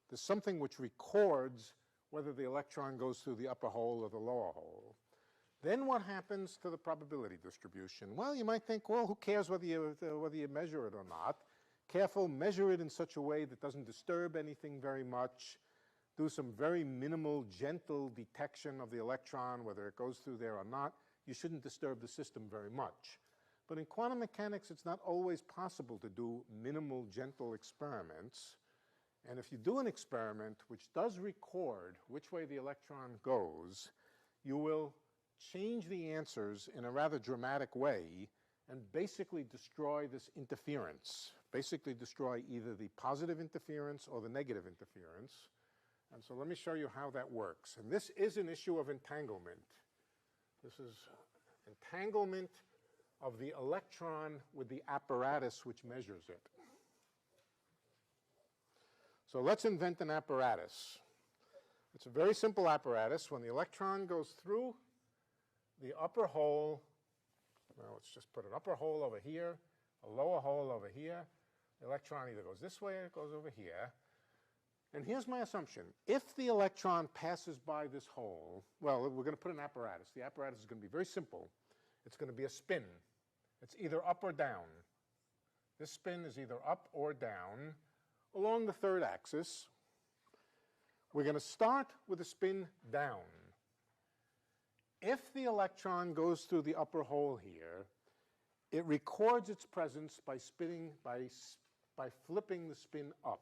There's something which records whether the electron goes through the upper hole or the lower hole. Then what happens to the probability distribution? Well, you might think, well, who cares whether you measure it or not? Careful, measure it in such a way that doesn't disturb anything very much. Do some very minimal, gentle detection of the electron, whether it goes through there or not. You shouldn't disturb the system very much. But in quantum mechanics, it's not always possible to do minimal, gentle experiments. And if you do an experiment which does record which way the electron goes, you will change the answers in a rather dramatic way and basically destroy this interference, basically destroy either the positive interference or the negative interference. And so let me show you how that works. And this is an issue of entanglement. This is entanglement of the electron with the apparatus which measures it. So let's invent an apparatus. It's a very simple apparatus. When the electron goes through the upper hole, well, let's just put an upper hole over here, a lower hole over here. The electron either goes this way or it goes over here. And here's my assumption. If the electron passes by this hole, well, we're going to put an apparatus. The apparatus is going to be very simple. It's going to be a spin. It's either up or down. This spin is either up or down along the third axis. We're going to start with a spin down. If the electron goes through the upper hole here, it records its presence by flipping the spin up.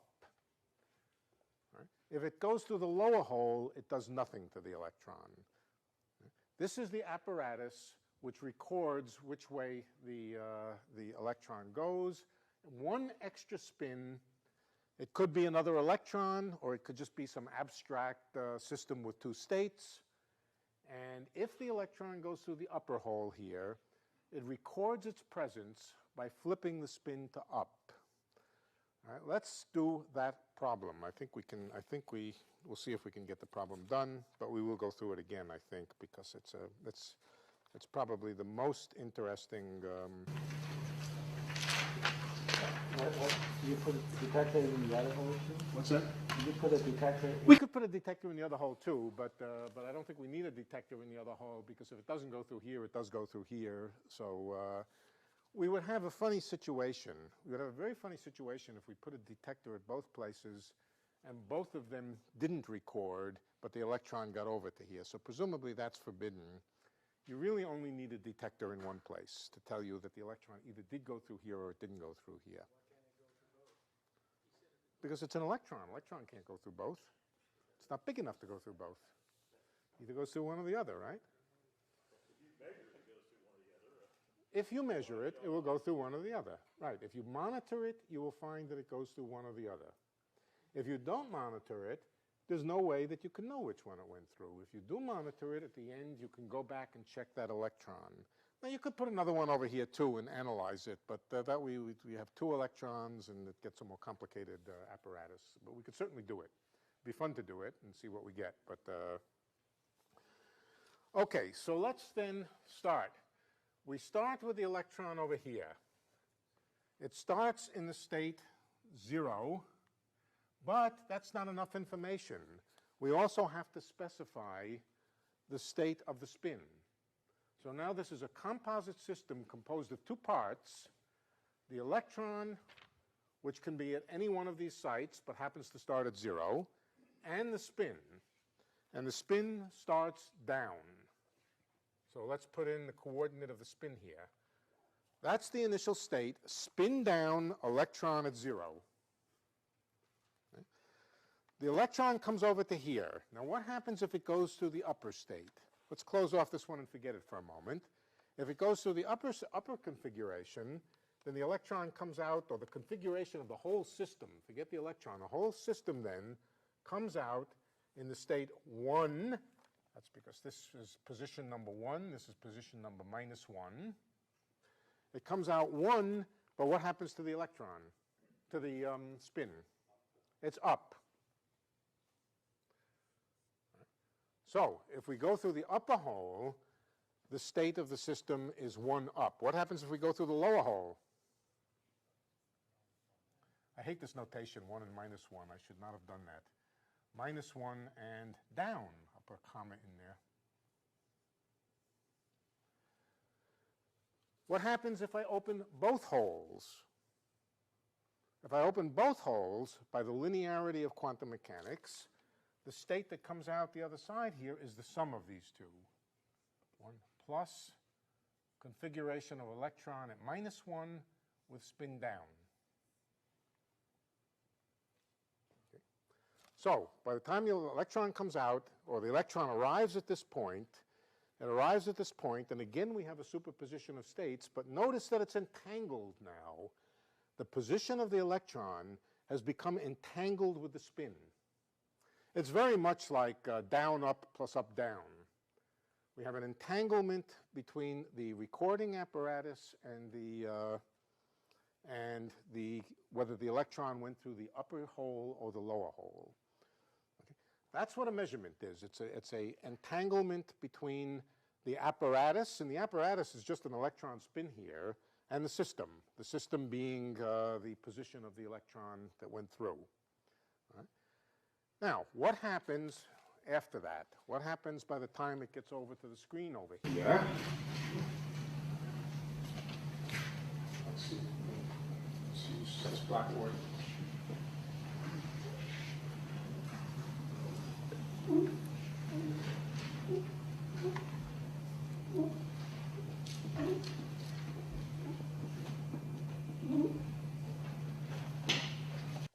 Right? If it goes through the lower hole, it does nothing to the electron. This is the apparatus which records which way the electron goes. One extra spin It could be another electron, or it could just be some abstract system with two states. And if the electron goes through the upper hole here, it records its presence by flipping the spin to up. All right, let's do that problem. I think we'll see if we can get the problem done, but we will go through it again, I think, because it's probably the most interesting. You put a detector in the other hole too? What's that? Did you put a detector? We could put a detector in the other hole too, but I don't think we need a detector in the other hole, because if it doesn't go through here, it does go through here. So we would have a funny situation. We would have a very funny situation if we put a detector at both places and both of them didn't record, but the electron got over to here. So presumably that's forbidden. You really only need a detector in one place to tell you that the electron either did go through here or it didn't go through here. Because it's an electron. Electron can't go through both. It's not big enough to go through both. Either goes through one or the other, right? If you measure it, it will go through one or the other. Right. If you monitor it, you will find that it goes through one or the other. If you don't monitor it, there's no way that you can know which one it went through. If you do monitor it, at the end, you can go back and check that electron. Now, you could put another one over here, too, and analyze it, but that way we have two electrons, and it gets a more complicated apparatus. But we could certainly do it. It'd be fun to do it and see what we get. But OK, so let's then start. We start with the electron over here. It starts in the state 0, but that's not enough information. We also have to specify the state of the spin. So now this is a composite system composed of two parts, the electron, which can be at any one of these sites but happens to start at 0, and the spin. And the spin starts down. So let's put in the coordinate of the spin here. That's the initial state, spin down, electron at 0. Okay. The electron comes over to here. Now what happens if it goes through the upper state? Let's close off this one and forget it for a moment. If it goes through the upper configuration, then the electron comes out, or the configuration of the whole system, forget the electron, the whole system then comes out in the state 1. That's because this is position number 1, this is position number -1. It comes out 1, but what happens to the electron, to the spin? It's up. So if we go through the upper hole, the state of the system is 1 up. What happens if we go through the lower hole? I hate this notation, 1 and -1. I should not have done that. -1 and down. I'll put a comma in there. What happens if I open both holes? If I open both holes by the linearity of quantum mechanics, the state that comes out the other side here is the sum of these two. 1 plus configuration of electron at -1 with spin down. Okay. So by the time the electron comes out, or the electron arrives at this point, it arrives at this point, and again we have a superposition of states, but notice that it's entangled now. The position of the electron has become entangled with the spin. It's very much like down, up plus up, down. We have an entanglement between the recording apparatus and whether the electron went through the upper hole or the lower hole. Okay. That's what a measurement is. It's a entanglement between the apparatus, and the apparatus is just an electron spin here, and the system being the position of the electron that went through. Now, what happens after that? What happens by the time it gets over to the screen over here? Let's see. Let's use this blackboard.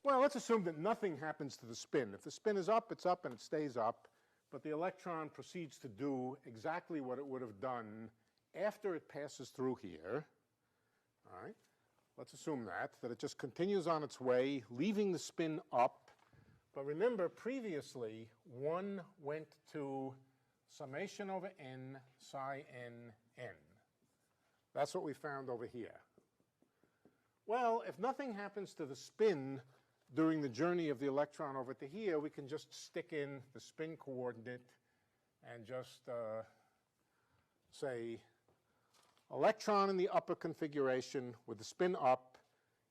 Well, let's assume that nothing happens to the spin. If the spin is up, it's up and it stays up, but the electron proceeds to do exactly what it would have done after it passes through here. All right. let's assume that it just continues on its way, leaving the spin up. But remember, previously, 1 went to summation over n, psi n, n. That's what we found over here. Well, if nothing happens to the spin during the journey of the electron over to here, we can just stick in the spin coordinate and just say electron in the upper configuration with the spin up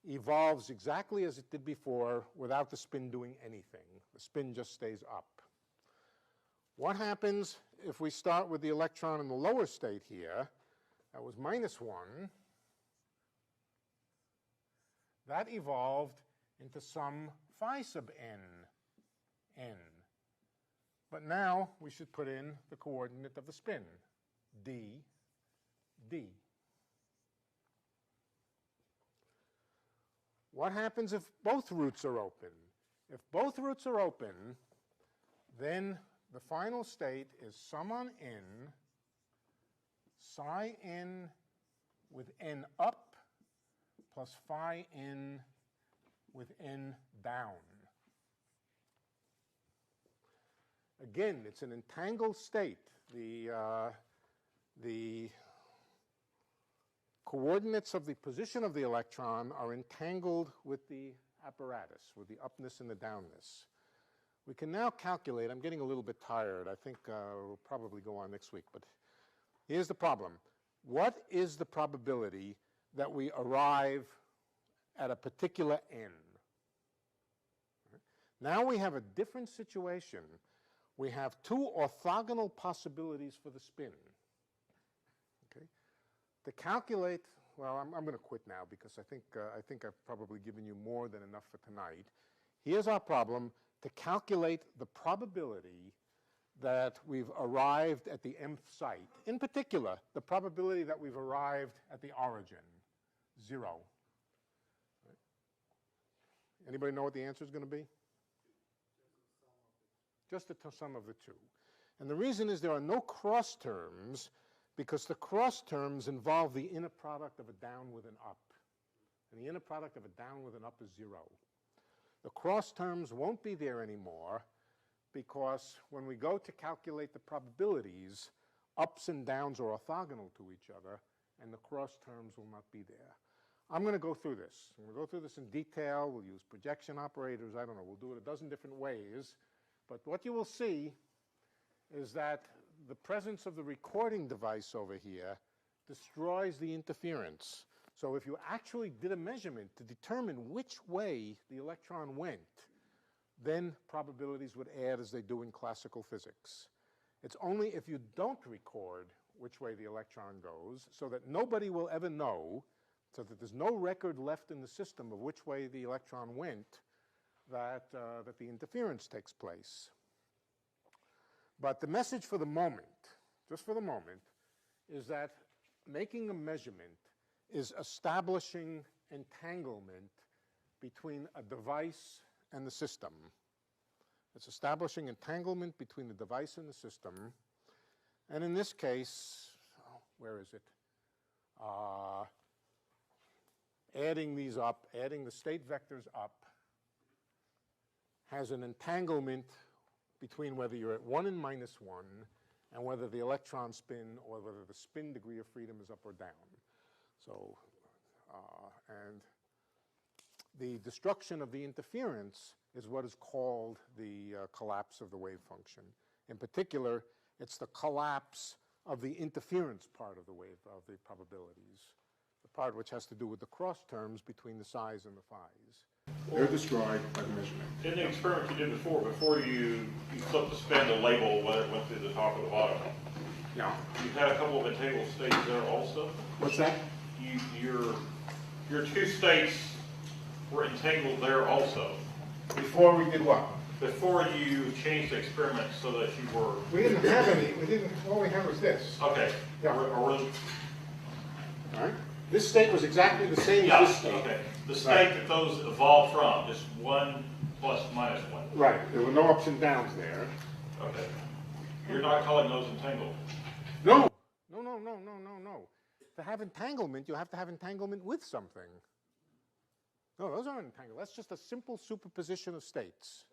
evolves exactly as it did before without the spin doing anything. The spin just stays up. What happens if we start with the electron in the lower state here? That was -1. That evolved into some phi sub n, n. But now we should put in the coordinate of the spin, d, d. What happens if both roots are open? If both roots are open, then the final state is sum on n, psi n with n up plus phi n with n down. Again, it's an entangled state. The coordinates of the position of the electron are entangled with the apparatus, with the upness and the downness. We can now calculate. I'm getting a little bit tired. I think we'll probably go on next week. But here's the problem. What is the probability that we arrive at a particular n? Now we have a different situation. We have 2 orthogonal possibilities for the spin. Okay? To calculate, well, I'm going to quit now because I think I've probably given you more than enough for tonight. Here's our problem: to calculate the probability that we've arrived at the mth site. In particular, the probability that we've arrived at the origin, 0. Right? Anybody know what the answer is going to be? Just the sum of the 2. And the reason is there are no cross terms because the cross terms involve the inner product of a down with an up. And the inner product of a down with an up is 0. The cross terms won't be there anymore because when we go to calculate the probabilities, ups and downs are orthogonal to each other, and the cross terms will not be there. I'm going to go through this. I'm going to go through this in detail. We'll use projection operators. I don't know. We'll do it a dozen different ways. But what you will see is that the presence of the recording device over here destroys the interference. So if you actually did a measurement to determine which way the electron went, then probabilities would add as they do in classical physics. It's only if you don't record which way the electron goes, so that nobody will ever know, so that there's no record left in the system of which way the electron went, that the interference takes place. But the message for the moment, just for the moment, is that making a measurement is establishing entanglement between a device and the system. It's establishing entanglement between the device and the system. And in this case, where is it? Adding these up, adding the state vectors up, has an entanglement between whether you're at 1 and -1 and whether the electron spin or whether the spin degree of freedom is up or down. So, and the destruction of the interference is what is called the collapse of the wave function. In particular, it's the collapse of the interference part of the wave, of the probabilities, the part which has to do with the cross terms between the psi's and the phi's. They're destroyed by the measurement. In the experiment you did before you flipped the spin to label whether it went through the top or the bottom. Yeah. You had a couple of entangled states there also. What's that? Your 2 states were entangled there also. Before we did what? Before you changed the experiment so that you were... We didn't have any. We didn't. All we had was this. Okay. Yeah. All right. This state was exactly the same as this state. Okay. The state that those evolved from, just 1 plus -1. Right. There were no ups and downs there. Okay. You're not calling those entangled? No. No. To have entanglement, you have to have entanglement with something. No, those aren't entangled. That's just a simple superposition of states.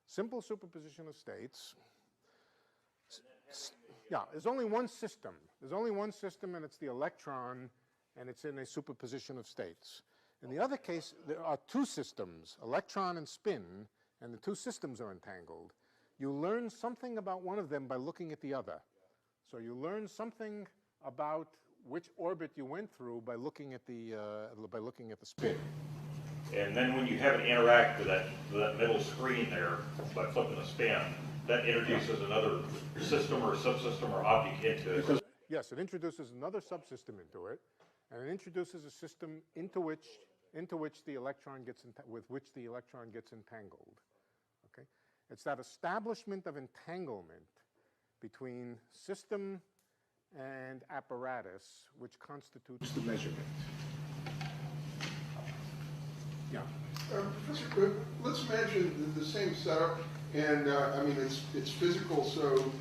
Simple superposition of states. Yeah, there's only one system. There's only one system, and it's the electron, and it's in a superposition of states. In the other case, there are two systems, electron and spin, and the two systems are entangled. You learn something about one of them by looking at the other. So you learn something about which orbit you went through by looking at the spin. And then when you have it interact with that middle screen there by flipping a spin, that introduces another system or subsystem or object into it. Yes, it introduces another subsystem into it, and it introduces a system into which the electron gets with which the electron gets entangled. Okay, it's that establishment of entanglement between system and apparatus which constitutes the measurement. Yeah. Professor, let's imagine the same setup, and I mean it's physical. So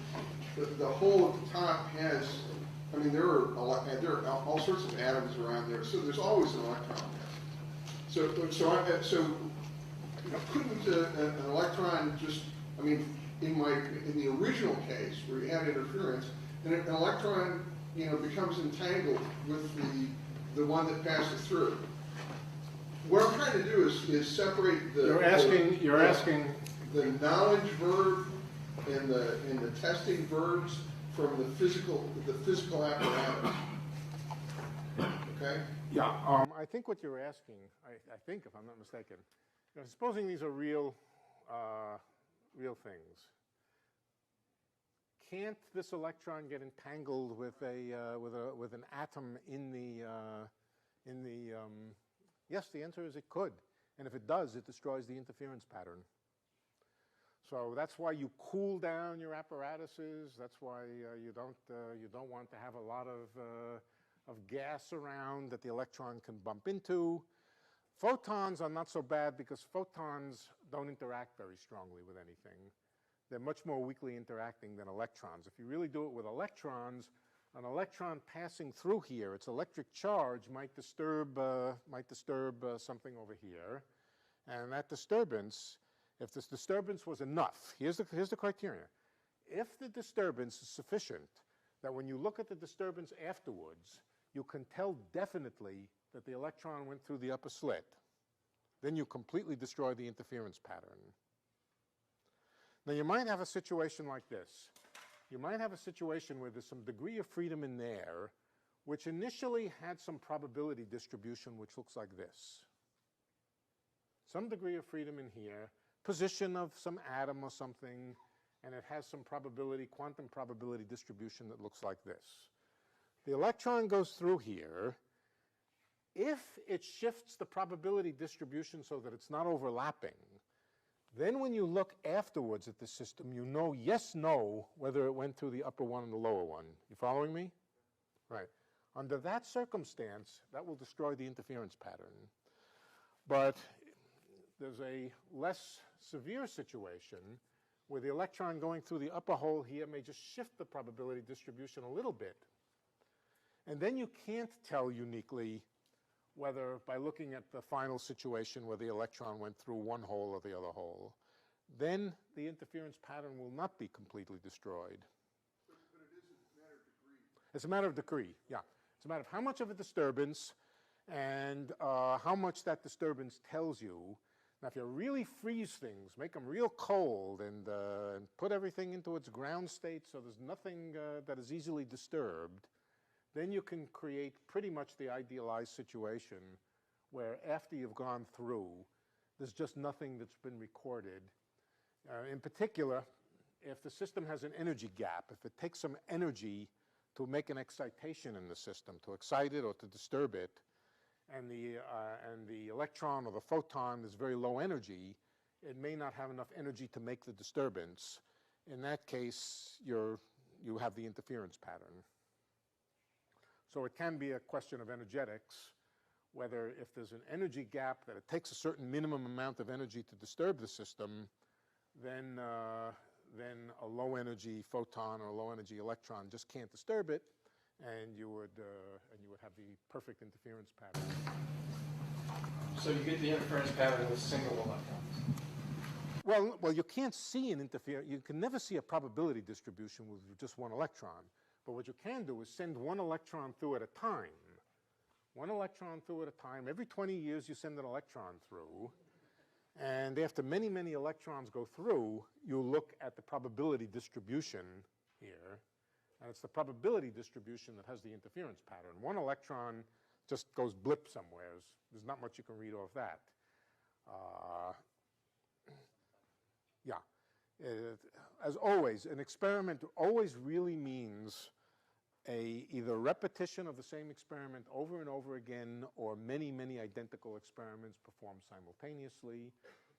the hole at the top has, I mean there are all sorts of atoms around there. So there's always an electron there. So you know, couldn't an electron just, I mean, in the original case where you had interference, and an electron, you know, becomes entangled with the one that passes through. What I'm trying to do is separate the the knowledge verb and the testing verbs from the physical apparatus. Okay. Yeah. I think what you're asking, I think, if I'm not mistaken, you know, supposing these are real things, can't this electron get entangled with an atom in the yes, the answer is it could, and if it does, it destroys the interference pattern. So that's why you cool down your apparatuses. That's why you don't want to have a lot of gas around that the electron can bump into. Photons are not so bad because photons don't interact very strongly with anything. They're much more weakly interacting than electrons. If you really do it with electrons, an electron passing through here, its electric charge might disturb something over here, and that disturbance, if this disturbance was enough, here's the criteria. If the disturbance is sufficient that when you look at the disturbance afterwards, you can tell definitely that the electron went through the upper slit, then you completely destroy the interference pattern. Now you might have a situation like this. You might have a situation where there's some degree of freedom in there, which initially had some probability distribution which looks like this. Some degree of freedom in here, position of some atom or something, and it has some probability, quantum probability distribution that looks like this. The electron goes through here. If it shifts the probability distribution so that it's not overlapping, then when you look afterwards at the system, you know yes, no, whether it went through the upper one and the lower one. You following me? Right. Under that circumstance, that will destroy the interference pattern. But there's a less severe situation where the electron going through the upper hole here may just shift the probability distribution a little bit. And then you can't tell uniquely whether by looking at the final situation where the electron went through one hole or the other hole, then the interference pattern will not be completely destroyed. But it isn't a matter of degree. It's a matter of degree, yeah. It's a matter of how much of a disturbance and how much that disturbance tells you. Now, if you really freeze things, make them real cold and put everything into its ground state so there's nothing that is easily disturbed, then you can create pretty much the idealized situation where after you've gone through, there's just nothing that's been recorded. In particular, if the system has an energy gap, if it takes some energy to make an excitation in the system, to excite it or to disturb it, and the electron or the photon is very low energy, it may not have enough energy to make the disturbance. In that case, you have the interference pattern. So it can be a question of energetics, whether if there's an energy gap that it takes a certain minimum amount of energy to disturb the system, then a low energy photon or a low energy electron just can't disturb it, and you would have the perfect interference pattern. So you get the interference pattern with single electrons. Well, you can't see an interference. You can never see a probability distribution with just one electron. But what you can do is send one electron through at a time. One electron through at a time. Every 20 years you send an electron through. And after many, many electrons go through, you look at the probability distribution here. And it's the probability distribution that has the interference pattern. One electron just goes blip somewhere. There's not much you can read off that. As always, an experiment always really means either repetition of the same experiment over and over again, or many, many identical experiments performed simultaneously.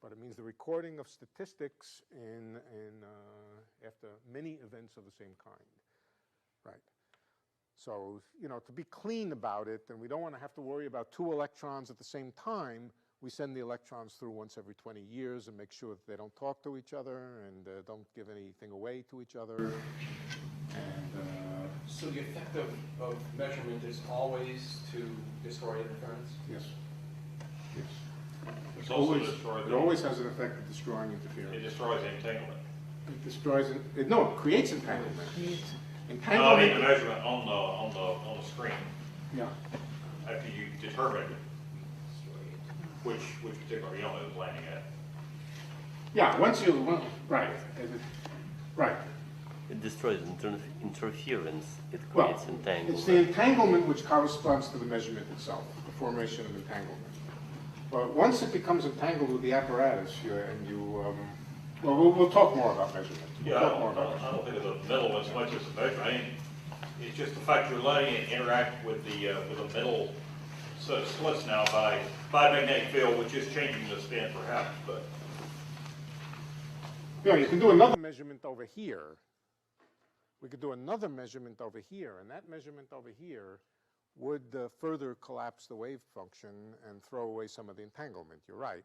But it means the recording of statistics after many events of the same kind. Right. So, to be clean about it, and we don't want to have to worry about two electrons at the same time, we send the electrons through once every 20 years and make sure that they don't talk to each other and don't give anything away to each other. And, so the effect of measurement is always to destroy interference? Yes. Yes. It always has an effect of destroying interference. It destroys entanglement. It destroys it. No, it creates entanglement. No, I mean the measurement on the screen. Yeah. After you determine which particular element is landing at. Yeah. Once you right. Right. It destroys interference. It creates entanglement. It's the entanglement which corresponds to the measurement itself, the formation of entanglement. But once it becomes entangled with the apparatus, we'll talk more about measurement. Yeah, I don't think of the metal as much as the measurement. I mean, it's just the fact you're letting it interact with the metal set of slits now by magnetic field, which is changing the spin perhaps, but. Yeah, you can do another measurement over here. We could do another measurement over here, and that measurement over here would further collapse the wave function and throw away some of the entanglement. You're right.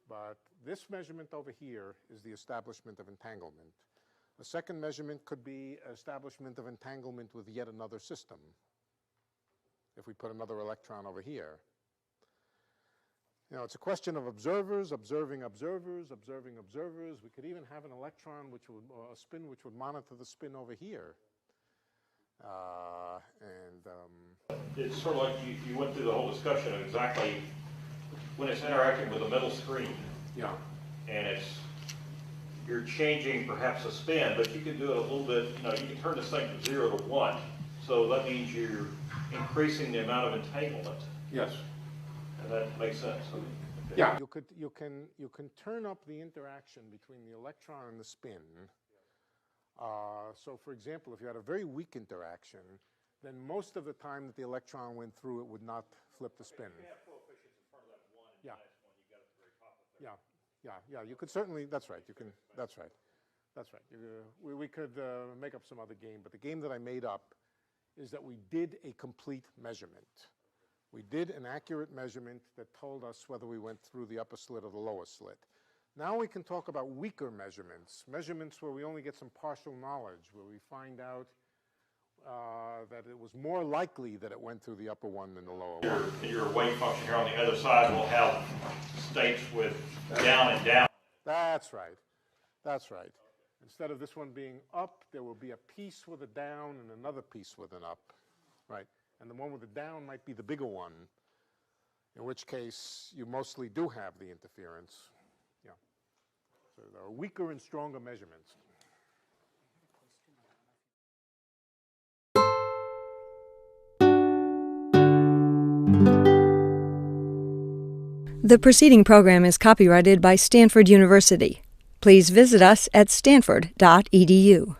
But this measurement over here is the establishment of entanglement. A second measurement could be establishment of entanglement with yet another system. If we put another electron over here. It's a question of observers, observing observers, observing observers. We could even have an electron or a spin which would monitor the spin over here. It's sort of like you went through the whole discussion of exactly when it's interacting with the metal screen. Yeah. And you're changing perhaps a spin, but you can do it a little bit, you can turn this thing from 0 to 1. So that means you're increasing the amount of entanglement. Yes. And that makes sense. Okay. Yeah. You can turn up the interaction between the electron and the spin. So for example, if you had a very weak interaction, then most of the time that the electron went through, it would not flip the spin. You have coefficients in front of that 1 and yeah. the last one, you got at the very top of it. Yeah. You could certainly, that's right. That's right. We could make up some other game, but the game that I made up is that we did a complete measurement. We did an accurate measurement that told us whether we went through the upper slit or the lower slit. Now we can talk about weaker measurements, measurements where we only get some partial knowledge, where we find out that it was more likely that it went through the upper one than the lower one. Your wave function here on the other side will have states with down and down. That's right. Instead of this one being up, there will be a piece with a down and another piece with an up, right? And the one with the down might be the bigger one, in which case you mostly do have the interference. Yeah. So there are weaker and stronger measurements. The preceding program is copyrighted by Stanford University. Please visit us at stanford.edu.